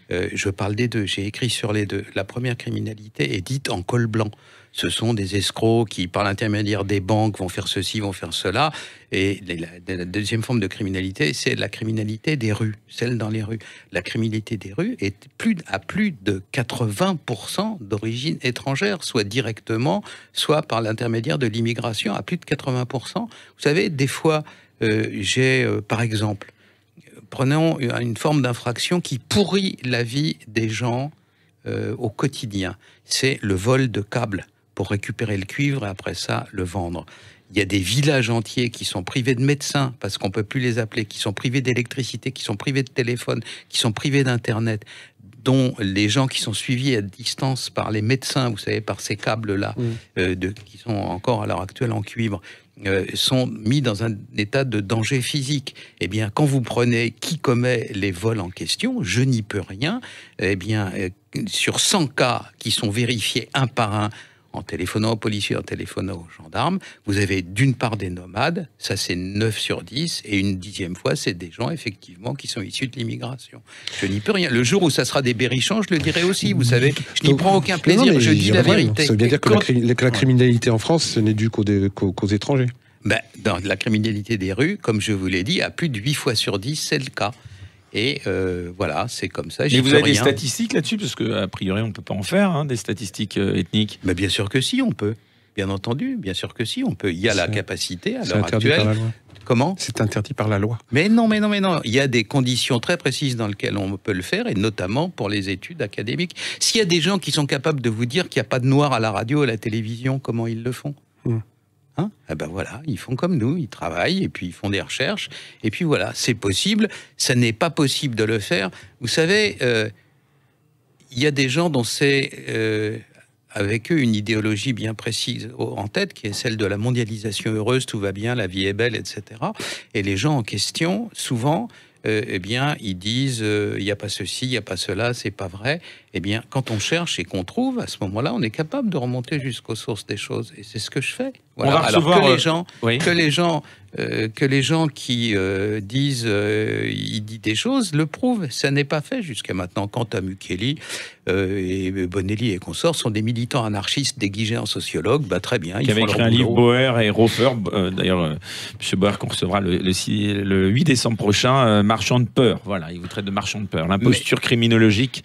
Je parle des 2, j'ai écrit sur les 2. La première criminalité est dite en col blanc. Ce sont des escrocs qui, par l'intermédiaire des banques, vont faire ceci, vont faire cela. Et la deuxième forme de criminalité, c'est la criminalité des rues, celle dans les rues. La criminalité des rues est à plus de 80% d'origine étrangère, soit directement, soit par l'intermédiaire de l'immigration, à plus de 80%. Vous savez, des fois, par exemple, prenons une forme d'infraction qui pourrit la vie des gens au quotidien. C'est le vol de câbles pour récupérer le cuivre et après ça, le vendre. Il y a des villages entiers qui sont privés de médecins parce qu'on ne peut plus les appeler, qui sont privés d'électricité, qui sont privés de téléphone, qui sont privés d'Internet, dont les gens qui sont suivis à distance par les médecins, vous savez, par ces câbles-là, qui sont encore à l'heure actuelle en cuivre. sont mis dans un état de danger physique. Eh bien, quand vous prenez qui commet les vols en question, je n'y peux rien, eh bien, sur 100 cas qui sont vérifiés un par un, en téléphonant aux policiers, en téléphonant aux gendarmes, vous avez d'une part des nomades, ça c'est 9 sur 10, et une 10e fois, c'est des gens, effectivement, qui sont issus de l'immigration. Je n'y peux rien. Le jour où ça sera des berrichons, je le dirai aussi, vous savez, je n'y prends aucun plaisir, je dis la vérité. Ça veut bien dire que la criminalité en France, ce n'est dû qu'aux étrangers. Ben, dans la criminalité des rues, comme je vous l'ai dit, à plus de 8 fois sur 10, c'est le cas. Et voilà, c'est comme ça. Et vous avez des statistiques là-dessus? Parce qu'a priori, on ne peut pas en faire, hein, des statistiques ethniques. Mais bien sûr que si, on peut. Bien entendu, bien sûr que si, on peut. Il y a la capacité, à l'heure actuelle. Par la loi. Comment? C'est interdit par la loi. Mais non. Il y a des conditions très précises dans lesquelles on peut le faire, et notamment pour les études académiques. S'il y a des gens qui sont capables de vous dire qu'il n'y a pas de noir à la radio, à la télévision, comment ils le font? Hein? Eh ben voilà, ils font comme nous, ils travaillent et puis ils font des recherches et puis voilà, c'est possible. Ça n'est pas possible de le faire. Vous savez, il y a des gens dont c'est avec eux une idéologie bien précise en tête, qui est celle de la mondialisation heureuse, tout va bien, la vie est belle, etc. Et les gens en question, souvent, eh bien, ils disent il n'y a pas ceci, il n'y a pas cela, c'est pas vrai. Eh bien, quand on cherche et qu'on trouve, à ce moment-là, on est capable de remonter jusqu'aux sources des choses. Et c'est ce que je fais. Voilà. On va recevoir, alors que les gens qui disent il dit des choses le prouvent. Ça n'est pas fait jusqu'à maintenant. Quant à Mukeli et Bonelli et consorts sont des militants anarchistes déguisés en sociologues, bah très bien. Qui avaient écrit un livre, Bauer et Rofer. D'ailleurs, M. Bauer qu'on recevra le 8 décembre prochain, Marchand de peur. Voilà, il vous traite de marchand de peur. L'imposture criminologique.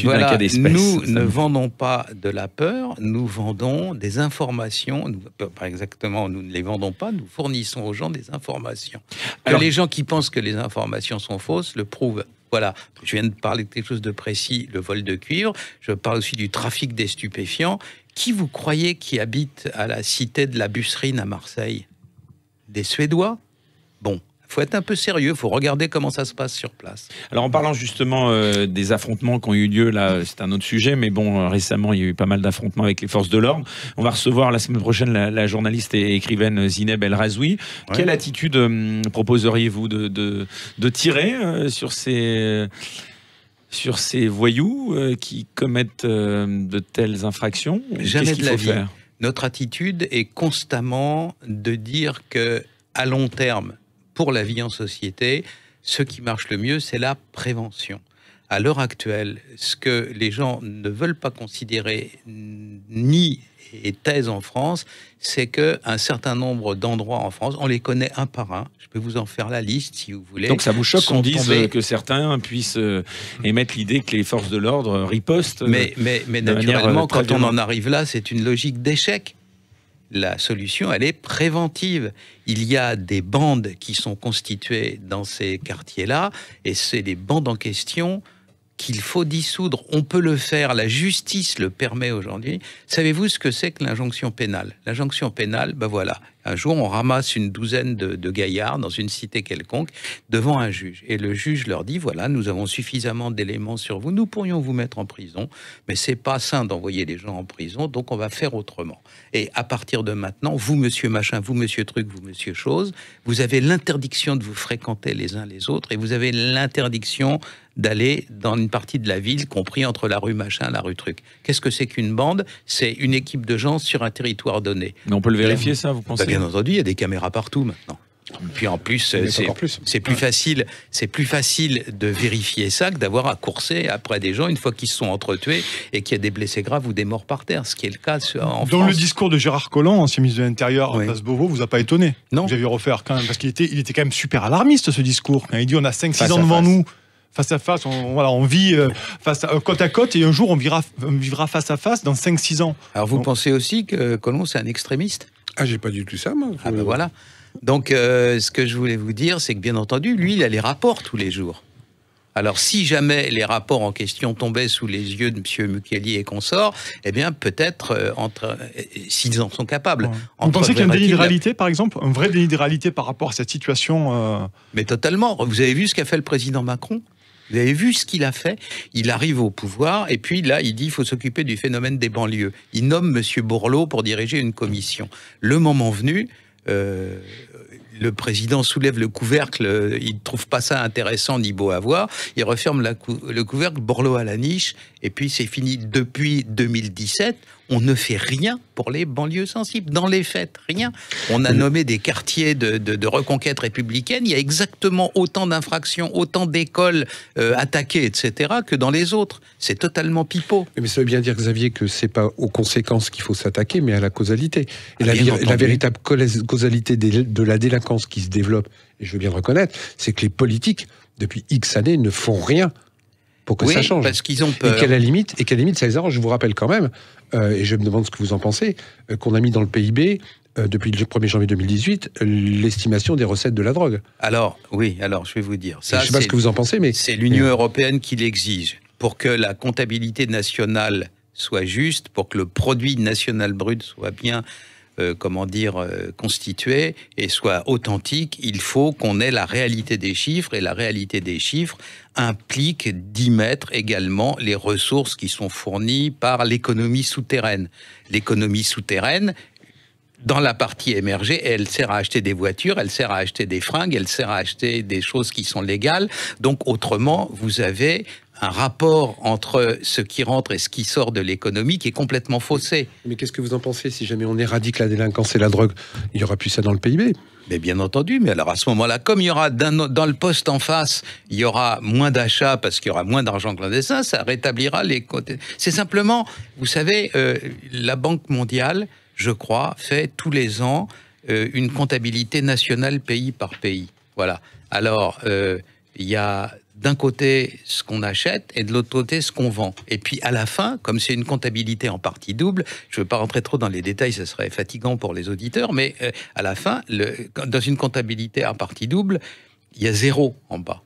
Voilà, nous ne vendons pas de la peur, nous vendons des informations. Pas exactement, nous ne les vendons pas, nous fournissons aux gens des informations. Alors, les gens qui pensent que les informations sont fausses le prouvent. Voilà, je viens de parler de quelque chose de précis, le vol de cuivre. Je parle aussi du trafic des stupéfiants. Qui vous croyez qui habite à la cité de la Busserine à Marseille? Des Suédois? Bon. Il faut être un peu sérieux, il faut regarder comment ça se passe sur place. Alors en parlant justement des affrontements qui ont eu lieu, là c'est un autre sujet, mais bon, récemment il y a eu pas mal d'affrontements avec les forces de l'ordre. On va recevoir la semaine prochaine la journaliste et écrivaine Zineb El Razoui. Ouais. Quelle attitude proposeriez-vous de tirer sur ces voyous qui commettent de telles infractions? Jamais de la vie. Notre attitude est constamment de dire que à long terme, pour la vie en société, ce qui marche le mieux, c'est la prévention. À l'heure actuelle, ce que les gens ne veulent pas considérer ni et taisent en France, c'est qu'un certain nombre d'endroits en France, on les connaît un par un. Je peux vous en faire la liste si vous voulez. Donc ça vous choque qu'on dise que certains puissent émettre l'idée que les forces de l'ordre ripostent. Mais naturellement, quand on en arrive là, c'est une logique d'échec. La solution, elle est préventive. Il y a des bandes qui sont constituées dans ces quartiers-là, et c'est les bandes en question qu'il faut dissoudre. On peut le faire, la justice le permet aujourd'hui. Savez-vous ce que c'est que l'injonction pénale? L'injonction pénale, ben voilà, un jour on ramasse une douzaine de gaillards dans une cité quelconque devant un juge. Et le juge leur dit, voilà, nous avons suffisamment d'éléments sur vous, nous pourrions vous mettre en prison, mais c'est pas sain d'envoyer les gens en prison, donc on va faire autrement. Et à partir de maintenant, vous, monsieur machin, vous, monsieur truc, vous, monsieur chose, vous avez l'interdiction de vous fréquenter les uns les autres, et vous avez l'interdiction d'aller dans une partie de la ville, compris entre la rue machin et la rue truc. Qu'est-ce que c'est qu'une bande? C'est une équipe de gens sur un territoire donné. Mais on peut le vérifier, ça, vous pensez? Bien entendu, il y a des caméras partout maintenant. Puis en plus, c'est plus facile de vérifier ça que d'avoir à courser après des gens une fois qu'ils se sont entretués et qu'il y a des blessés graves ou des morts par terre, ce qui est le cas en France. Donc le discours de Gérard Collomb, ancien ministre de l'Intérieur, oui. Place Beauvôt, vous a pas étonné? Non. Vous avez refaire quand même, parce qu'il était quand même super alarmiste, ce discours. Quand il dit on a 5-6 ans devant nous, face à face, on vit côte à côte, et un jour on vivra face à face dans 5-6 ans. Alors vous pensez aussi que Collomb c'est un extrémiste? Ah, j'ai pas du tout ça, moi. Ah ben voilà. Donc, ce que je voulais vous dire, c'est que bien entendu, lui, il a les rapports tous les jours. Alors, si jamais les rapports en question tombaient sous les yeux de M. Mukeli et consorts, eh bien, peut-être, s'ils en sont capables. Ouais. Vous pensez qu'il y a un déni de réalité, par exemple? Un vrai déni de réalité par rapport à cette situation Mais totalement. Vous avez vu ce qu'a fait le président Macron? Vous avez vu ce qu'il a fait? Il arrive au pouvoir, et puis là, il dit qu'il faut s'occuper du phénomène des banlieues. Il nomme M. Bourlot pour diriger une commission. Le moment venu, le président soulève le couvercle, il ne trouve pas ça intéressant ni beau à voir, il referme le couvercle, Borloo à la niche, et puis c'est fini. Depuis 2017, on ne fait rien pour les banlieues sensibles. Dans les faits, rien. On a nommé des quartiers de reconquête républicaine, il y a exactement autant d'infractions, autant d'écoles attaquées, etc., que dans les autres. C'est totalement pipeau. Mais ça veut bien dire, Xavier, que c'est pas aux conséquences qu'il faut s'attaquer, mais à la causalité. Et la véritable causalité de la délinquance qui se développe, et je veux bien le reconnaître, c'est que les politiques, depuis X années, ne font rien pour que ça change. Parce qu'ils ont peur. Et qu'à la limite, ça les arrange. Je vous rappelle quand même, et je me demande ce que vous en pensez, qu'on a mis dans le PIB, depuis le 1er janvier 2018, l'estimation des recettes de la drogue. Alors, oui, je vais vous dire. Ça, je ne sais pas ce que vous en pensez, mais... C'est l'Union européenne qui l'exige. Pour que la comptabilité nationale soit juste, pour que le produit national brut soit bien... constitué et soit authentique, il faut qu'on ait la réalité des chiffres, et la réalité des chiffres implique d'y mettre également les ressources qui sont fournies par l'économie souterraine. L'économie souterraine, dans la partie émergée, elle sert à acheter des voitures, elle sert à acheter des fringues, elle sert à acheter des choses qui sont légales. Donc, autrement, vous avez un rapport entre ce qui rentre et ce qui sort de l'économie qui est complètement faussé. Mais qu'est-ce que vous en pensez? Si jamais on éradique la délinquance et la drogue, il n'y aura plus ça dans le PIB? Mais bien entendu, mais alors à ce moment-là, comme il y aura dans le poste en face, il y aura moins d'achats parce qu'il y aura moins d'argent clandestin, ça rétablira les côtés. C'est simplement, vous savez, la Banque mondiale, je crois, fait tous les ans une comptabilité nationale pays par pays. Voilà. Alors, il y a d'un côté ce qu'on achète et de l'autre côté ce qu'on vend. Et puis à la fin, comme c'est une comptabilité en partie double, je ne veux pas rentrer trop dans les détails, ça serait fatigant pour les auditeurs, mais à la fin, dans une comptabilité en partie double, il y a 0 en bas.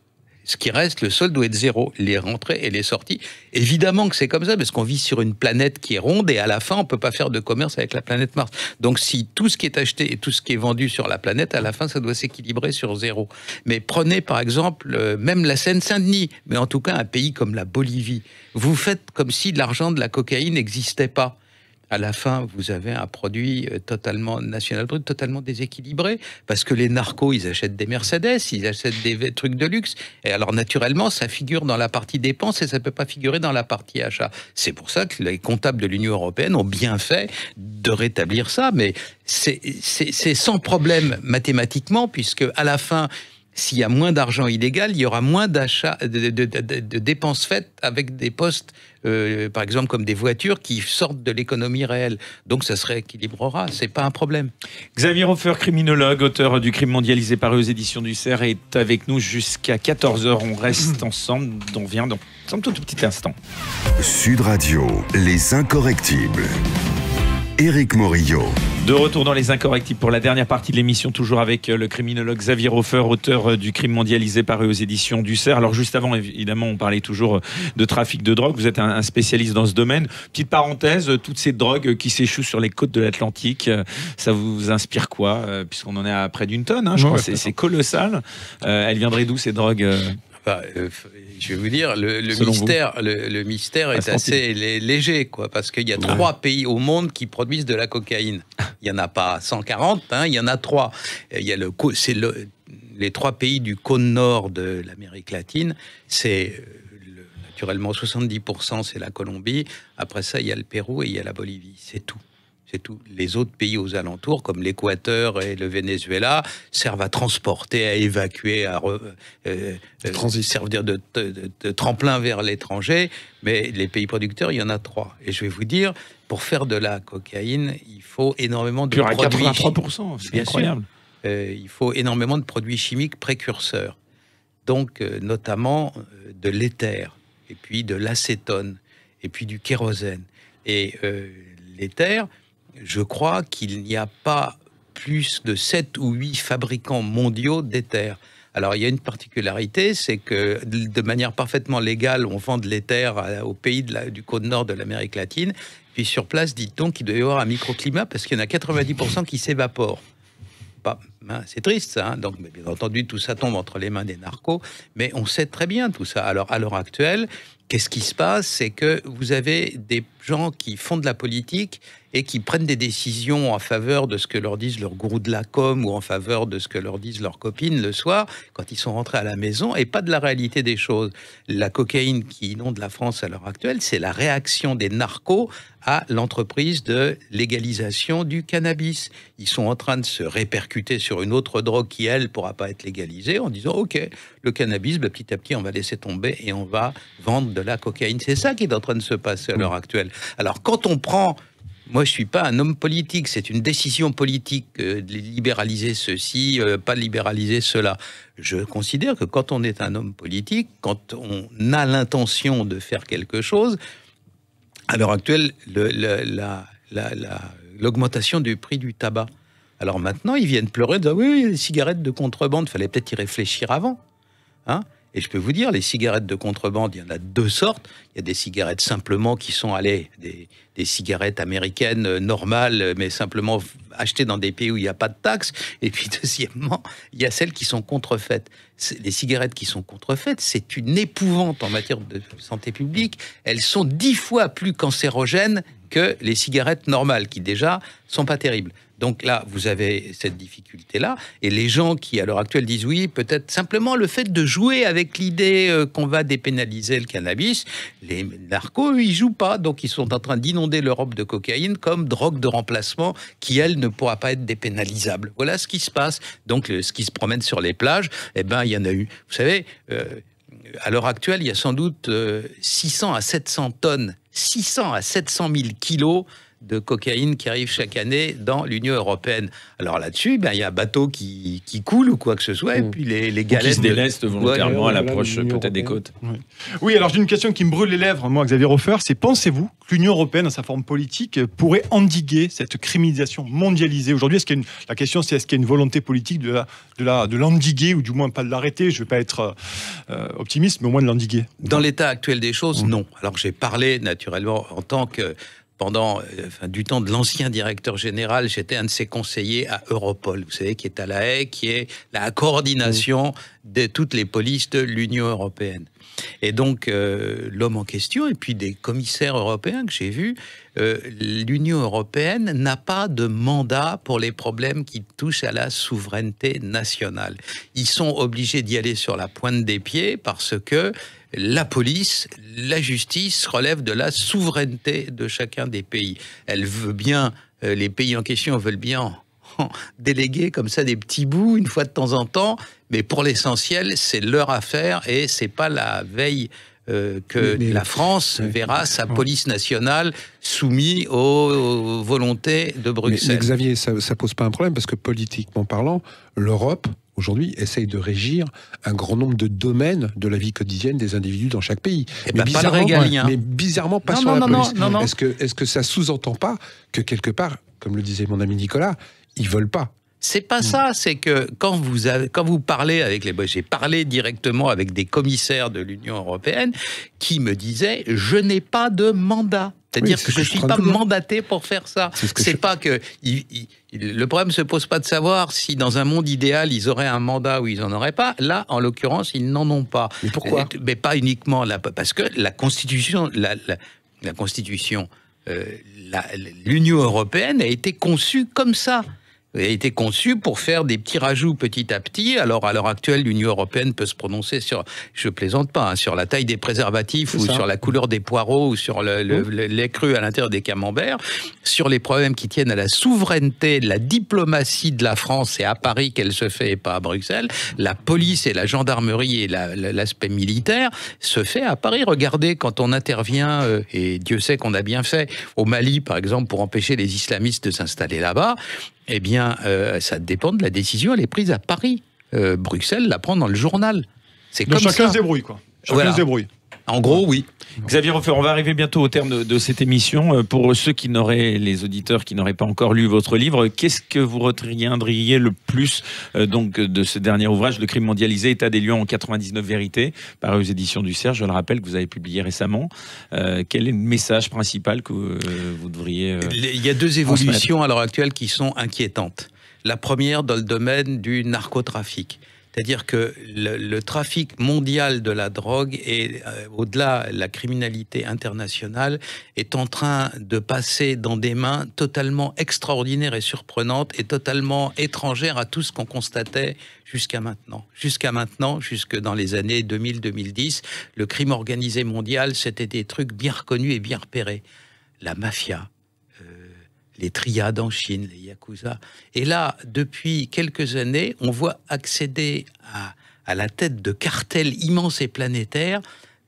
Ce qui reste, le solde doit être 0, les rentrées et les sorties. Évidemment que c'est comme ça, parce qu'on vit sur une planète qui est ronde, et à la fin, on ne peut pas faire de commerce avec la planète Mars. Donc si tout ce qui est acheté et tout ce qui est vendu sur la planète, à la fin, ça doit s'équilibrer sur 0. Mais prenez par exemple, même la Seine-Saint-Denis, mais en tout cas un pays comme la Bolivie. Vous faites comme si l'argent de la cocaïne n'existait pas. À la fin, vous avez un produit totalement national brut, totalement déséquilibré, parce que les narcos, ils achètent des Mercedes, ils achètent des trucs de luxe, et alors naturellement, ça figure dans la partie dépenses et ça ne peut pas figurer dans la partie achat. C'est pour ça que les comptables de l'Union européenne ont bien fait de rétablir ça, mais c'est sans problème mathématiquement, puisque à la fin, s'il y a moins d'argent illégal, il y aura moins d'achats, de dépenses faites avec des postes, par exemple comme des voitures qui sortent de l'économie réelle. Donc ça se rééquilibrera, c'est pas un problème. Xavier Hofer, criminologue, auteur du Crime mondialisé paru aux éditions du Cerf, est avec nous jusqu'à 14h. On reste ensemble, on vient dans un tout petit instant. Sud Radio, les incorrectibles. Éric Morillo. De retour dans Les Incorrectibles pour la dernière partie de l'émission, toujours avec le criminologue Xavier Hofer, auteur du Crime mondialisé paru aux éditions du Cerf. Alors juste avant, évidemment, on parlait toujours de trafic de drogue. Vous êtes un spécialiste dans ce domaine. Petite parenthèse, toutes ces drogues qui s'échouent sur les côtes de l'Atlantique, ça vous inspire quoi? Puisqu'on en est à près d'une tonne, hein, je crois. C'est colossal. Elles viendraient d'où ces drogues? Je vais vous dire, le mystère est assez léger, quoi, parce qu'il y a 3 pays au monde qui produisent de la cocaïne. Il n'y en a pas 140, hein, il y en a 3. Il y a les 3 pays du cône nord de l'Amérique latine, c'est naturellement 70%, c'est la Colombie. Après ça, il y a le Pérou et il y a la Bolivie. C'est tout. C'est tout. Les autres pays aux alentours, comme l'Équateur et le Venezuela, servent à transporter, à évacuer, à servir de tremplin vers l'étranger. Mais les pays producteurs, il y en a 3. Et je vais vous dire, pour faire de la cocaïne, il faut énormément de produits... 83%, c'est incroyable. Il faut énormément de produits chimiques précurseurs. Donc, notamment de l'éther, et puis de l'acétone, et puis du kérosène. Et l'éther... Je crois qu'il n'y a pas plus de 7 ou 8 fabricants mondiaux d'éther. Alors, il y a une particularité, c'est que de manière parfaitement légale, on vend de l'éther aux pays du cône nord de l'Amérique latine. Puis sur place, dit-on qu'il doit y avoir un microclimat parce qu'il y en a 90% qui s'évaporent. Hein, c'est triste, ça. Hein. Donc, bien entendu, tout ça tombe entre les mains des narcos, mais on sait très bien tout ça. Alors, à l'heure actuelle, qu'est-ce qui se passe? C'est que vous avez des gens qui font de la politique et qui prennent des décisions en faveur de ce que leur disent leurs gourous de la com ou en faveur de ce que leur disent leurs copines le soir quand ils sont rentrés à la maison et pas de la réalité des choses. La cocaïne qui inonde la France à l'heure actuelle, c'est la réaction des narcos à l'entreprise de légalisation du cannabis. Ils sont en train de se répercuter sur une autre drogue qui, elle, pourra pas être légalisée en disant « Ok, le cannabis, petit à petit, on va laisser tomber et on va vendre de la cocaïne. » C'est ça qui est en train de se passer à l'heure actuelle. Alors, quand on prend... Moi, je suis pas un homme politique. C'est une décision politique de libéraliser ceci, pas libéraliser cela. Je considère que quand on est un homme politique, quand on a l'intention de faire quelque chose, à l'heure actuelle, l'augmentation du prix du tabac. Alors maintenant, ils viennent pleurer, disant, oui, les cigarettes de contrebande, il fallait peut-être y réfléchir avant. Hein? Et je peux vous dire, les cigarettes de contrebande, il y en a deux sortes. Il y a des cigarettes simplement qui sont, des cigarettes américaines normales, mais simplement achetées dans des pays où il n'y a pas de taxes. Et puis, deuxièmement, il y a celles qui sont contrefaites. Les cigarettes qui sont contrefaites, c'est une épouvante en matière de santé publique. Elles sont 10 fois plus cancérogènes que les cigarettes normales, qui déjà sont pas terribles. Donc là, vous avez cette difficulté-là. Et les gens qui, à l'heure actuelle, disent oui, peut-être simplement le fait de jouer avec l'idée qu'on va dépénaliser le cannabis, les narcos, eux, ils jouent pas. Donc, ils sont en train d'inonder l'Europe de cocaïne comme drogue de remplacement qui, elle, ne pourra pas être dépénalisable. Voilà ce qui se passe. Donc, ce qui se promène sur les plages, eh ben, il y en a eu. Vous savez, à l'heure actuelle, il y a sans doute 600 à 700 tonnes, 600 à 700 000 kilos de cocaïne qui arrive chaque année dans l'Union européenne. Alors là-dessus, il y a un bateau qui coule ou quoi que ce soit, et puis les galettes... Qui se délestent volontairement à l'approche peut-être des côtes. Oui, alors j'ai une question qui me brûle les lèvres, moi, Xavier Hofer, c'est pensez-vous que l'Union européenne, dans sa forme politique, pourrait endiguer cette criminalisation mondialisée aujourd'hui? La question, c'est est-ce qu'il y a une volonté politique de l'endiguer, ou du moins pas de l'arrêter? Je ne vais pas être optimiste, mais au moins de l'endiguer. Dans l'état actuel des choses, non. Alors j'ai parlé naturellement en tant que... du temps de l'ancien directeur général, j'étais un de ses conseillers à Europol, vous savez, qui est à La Haye, qui est la coordination de toutes les polices de l'Union européenne. Et donc, l'homme en question, et puis des commissaires européens que j'ai vus, l'Union européenne n'a pas de mandat pour les problèmes qui touchent à la souveraineté nationale. Ils sont obligés d'y aller sur la pointe des pieds parce que la police, la justice relèvent de la souveraineté de chacun des pays. Elle veut bien, les pays en question veulent bien déléguer comme ça des petits bouts une fois de temps en temps, mais pour l'essentiel, c'est leur affaire et c'est pas la veille que la France verra sa police nationale soumise aux volontés de Bruxelles. Mais Xavier, ça pose pas un problème parce que politiquement parlant, l'Europe aujourd'hui essaye de régir un grand nombre de domaines de la vie quotidienne des individus dans chaque pays. Mais bizarrement pas sur la police. Est-ce que ça sous-entend pas que quelque part, comme le disait mon ami Nicolas, ils veulent pas? C'est pas ça, c'est que quand vous parlez avec j'ai parlé directement avec des commissaires de l'Union européenne qui me disaient je n'ai pas de mandat. C'est-à-dire que je ne suis pas mandaté pour faire ça. C'est pas que le problème se pose pas de savoir si dans un monde idéal ils auraient un mandat ou ils en auraient pas. Là, en l'occurrence, ils n'en ont pas. Mais pourquoi? Mais pas uniquement là, parce que la Constitution, l'Union européenne a été conçue comme ça. A été conçu pour faire des petits rajouts petit à petit. Alors, à l'heure actuelle, l'Union européenne peut se prononcer sur, je plaisante pas, sur la taille des préservatifs ou sur la couleur des poireaux ou sur le lait cru à l'intérieur des camemberts, sur les problèmes qui tiennent à la souveraineté, la diplomatie de la France. C'est à Paris qu'elle se fait et pas à Bruxelles. La police et la gendarmerie et l'aspect militaire se fait à Paris. Regardez, quand on intervient, et Dieu sait qu'on a bien fait, au Mali, par exemple, pour empêcher les islamistes de s'installer là-bas, eh bien, ça dépend de la décision, elle est prise à Paris. Bruxelles la prend dans le journal. C'est comme chacun ça. Se débrouille, quoi. Chacun se débrouille. En gros, oui. Xavier Hofer, on va arriver bientôt au terme de cette émission. Pour ceux les auditeurs qui n'auraient pas encore lu votre livre, qu'est-ce que vous retiendriez le plus donc de ce dernier ouvrage, Le crime mondialisé, état des lieux en 99 vérités, paru aux éditions du Cerf, je le rappelle, que vous avez publié récemment. Quel est le message principal que vous devriez Il y a deux évolutions à l'heure actuelle qui sont inquiétantes. La première dans le domaine du narcotrafic. C'est-à-dire que le trafic mondial de la drogue et au-delà, la criminalité internationale est en train de passer dans des mains totalement extraordinaires et surprenantes et totalement étrangères à tout ce qu'on constatait jusqu'à maintenant. Jusque dans les années 2000-2010, le crime organisé mondial, c'était des trucs bien reconnus et bien repérés. La mafia, les triades en Chine, les yakuza. Et là, depuis quelques années, on voit accéder à la tête de cartels immenses et planétaires,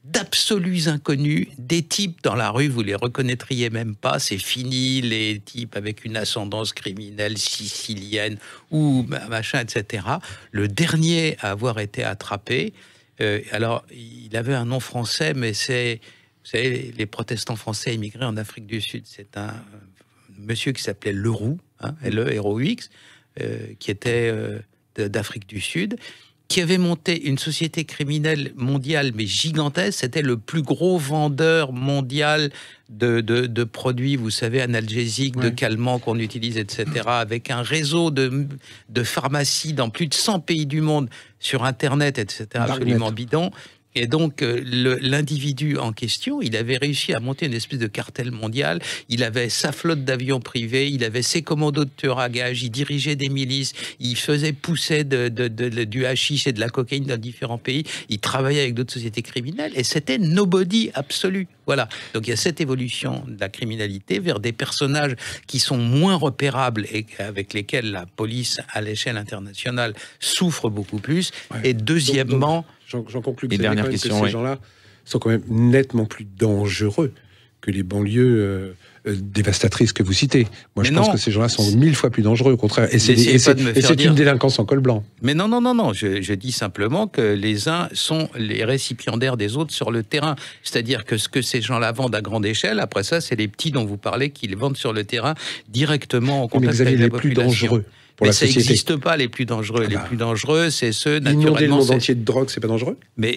d'absolus inconnus, des types dans la rue, vous les reconnaîtriez même pas, c'est fini, les types avec une ascendance criminelle sicilienne ou machin, etc. Le dernier à avoir été attrapé, alors il avait un nom français, mais c'est, vous savez, les protestants français immigrés en Afrique du Sud, c'est un monsieur qui s'appelait Leroux, L-E-R-O-U-X, qui était d'Afrique du Sud, qui avait monté une société criminelle mondiale, mais gigantesque. C'était le plus gros vendeur mondial de produits, vous savez, analgésiques, de calmants qu'on utilise, etc., avec un réseau de pharmacies dans plus de 100 pays du monde, sur Internet, etc., absolument bidon. Et donc, l'individu en question, il avait réussi à monter une espèce de cartel mondial. Il avait sa flotte d'avions privés, il avait ses commandos de tueurs à gages, il dirigeait des milices, il faisait pousser du hashish et de la cocaïne dans différents pays, il travaillait avec d'autres sociétés criminelles, et c'était nobody absolu. Voilà. Donc, il y a cette évolution de la criminalité vers des personnages qui sont moins repérables et avec lesquels la police, à l'échelle internationale, souffre beaucoup plus. Ouais. Et deuxièmement... J'en conclus que ces gens-là sont quand même nettement plus dangereux que les banlieues dévastatrices que vous citez. Moi, je pense que ces gens-là sont 1000 fois plus dangereux, au contraire. Et c'est une délinquance en col blanc. Mais non. Je dis simplement que les uns sont les récipiendaires des autres sur le terrain. C'est-à-dire que ce que ces gens-là vendent à grande échelle, après ça, c'est les petits dont vous parlez qui les vendent sur le terrain directement en contact avec la population. Plus dangereux. Mais ça n'existe pas, les plus dangereux. Les plus dangereux, c'est ceux, naturellement... Inonder le monde entier de drogue, c'est pas dangereux? Mais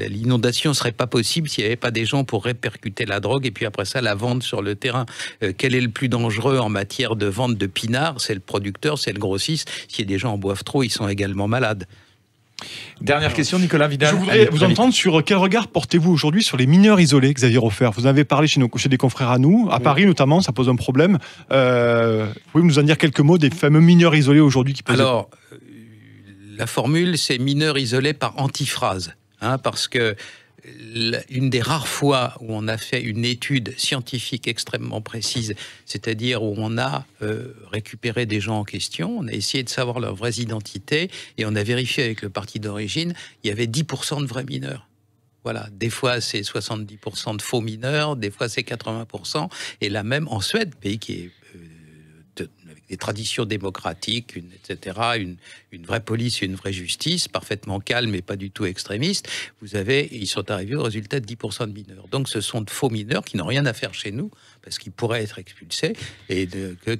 l'inondation ne serait pas possible s'il n'y avait pas des gens pour répercuter la drogue et puis après ça, la vendre sur le terrain. Quel est le plus dangereux en matière de vente de pinard? C'est le producteur, c'est le grossiste. Si des gens en boivent trop, ils sont également malades. Dernière question, Nicolas Vidal. Je voudrais vous entendre sur quel regard portez-vous aujourd'hui sur les mineurs isolés, Xavier Hofer. Vous en avez parlé chez des confrères à nous, à Paris notamment, ça pose un problème. Pouvez-vous nous en dire quelques mots des fameux mineurs isolés aujourd'hui qui posent... Alors, la formule, c'est mineurs isolés par antiphrase, parce que une des rares fois où on a fait une étude scientifique extrêmement précise, c'est-à-dire où on a récupéré des gens en question, on a essayé de savoir leurs vraies identités et on a vérifié avec le parti d'origine, il y avait 10% de vrais mineurs. Voilà, des fois c'est 70% de faux mineurs, des fois c'est 80%, et là même en Suède, pays qui est avec des traditions démocratiques, etc., une vraie police et une vraie justice, parfaitement calme et pas du tout extrémiste, ils sont arrivés au résultat de 10% de mineurs. Donc ce sont de faux mineurs qui n'ont rien à faire chez nous, parce qu'ils pourraient être expulsés, et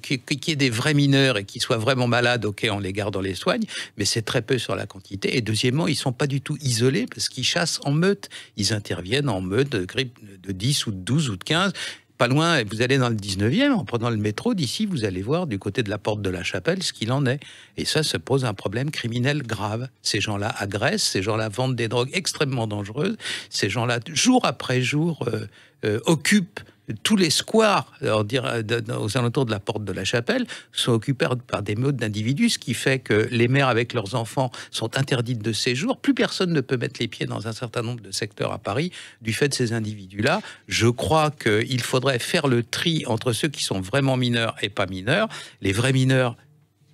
qu'il y ait des vrais mineurs et qu'ils soient vraiment malades, ok, on les garde, on les soigne, mais c'est très peu sur la quantité. Et deuxièmement, ils ne sont pas du tout isolés, parce qu'ils chassent en meute. Ils interviennent en meute de 10 ou de 12 ou de 15, pas loin, vous allez dans le 19e, en prenant le métro, d'ici, vous allez voir du côté de la porte de la Chapelle ce qu'il en est. Et ça pose un problème criminel grave. Ces gens-là agressent, ces gens-là vendent des drogues extrêmement dangereuses, ces gens-là, jour après jour, occupent tous les squares aux alentours de la porte de la Chapelle sont occupés par des meutes d'individus, ce qui fait que les mères avec leurs enfants sont interdites de séjour. Plus personne ne peut mettre les pieds dans un certain nombre de secteurs à Paris du fait de ces individus-là. Je crois qu'il faudrait faire le tri entre ceux qui sont vraiment mineurs et pas mineurs. Les vrais mineurs,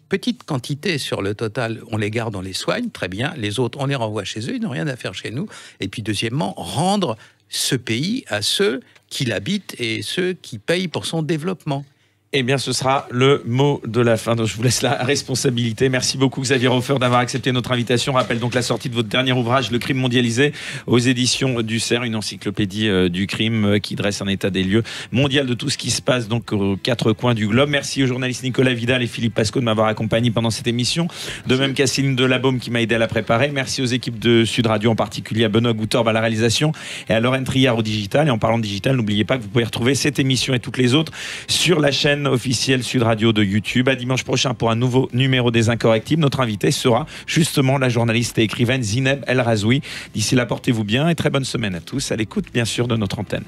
petite quantité sur le total, on les garde, on les soigne, très bien. Les autres, on les renvoie chez eux, ils n'ont rien à faire chez nous. Et puis deuxièmement, rendre ce pays à ceux qui l'habitent et ceux qui payent pour son développement. Eh bien, ce sera le mot de la fin. Donc, je vous laisse la responsabilité. Merci beaucoup, Xavier Hofer, d'avoir accepté notre invitation. Je rappelle donc la sortie de votre dernier ouvrage, Le crime mondialisé, aux éditions du CERF, une encyclopédie du crime qui dresse un état des lieux mondial de tout ce qui se passe donc aux quatre coins du globe. Merci aux journalistes Nicolas Vidal et Philippe Pasco de m'avoir accompagné pendant cette émission. De même qu'à Céline Delabaume qui m'a aidé à la préparer. Merci aux équipes de Sud Radio, en particulier à Benoît Goutorbe à la réalisation et à Lorraine Triard au digital. Et en parlant de digital, n'oubliez pas que vous pouvez retrouver cette émission et toutes les autres sur la chaîne chaîne officielle Sud Radio de YouTube. À dimanche prochain pour un nouveau numéro des Incorrectibles. Notre invité sera justement la journaliste et écrivaine Zineb El Razoui. D'ici là, portez-vous bien et très bonne semaine à tous, à l'écoute bien sûr de notre antenne.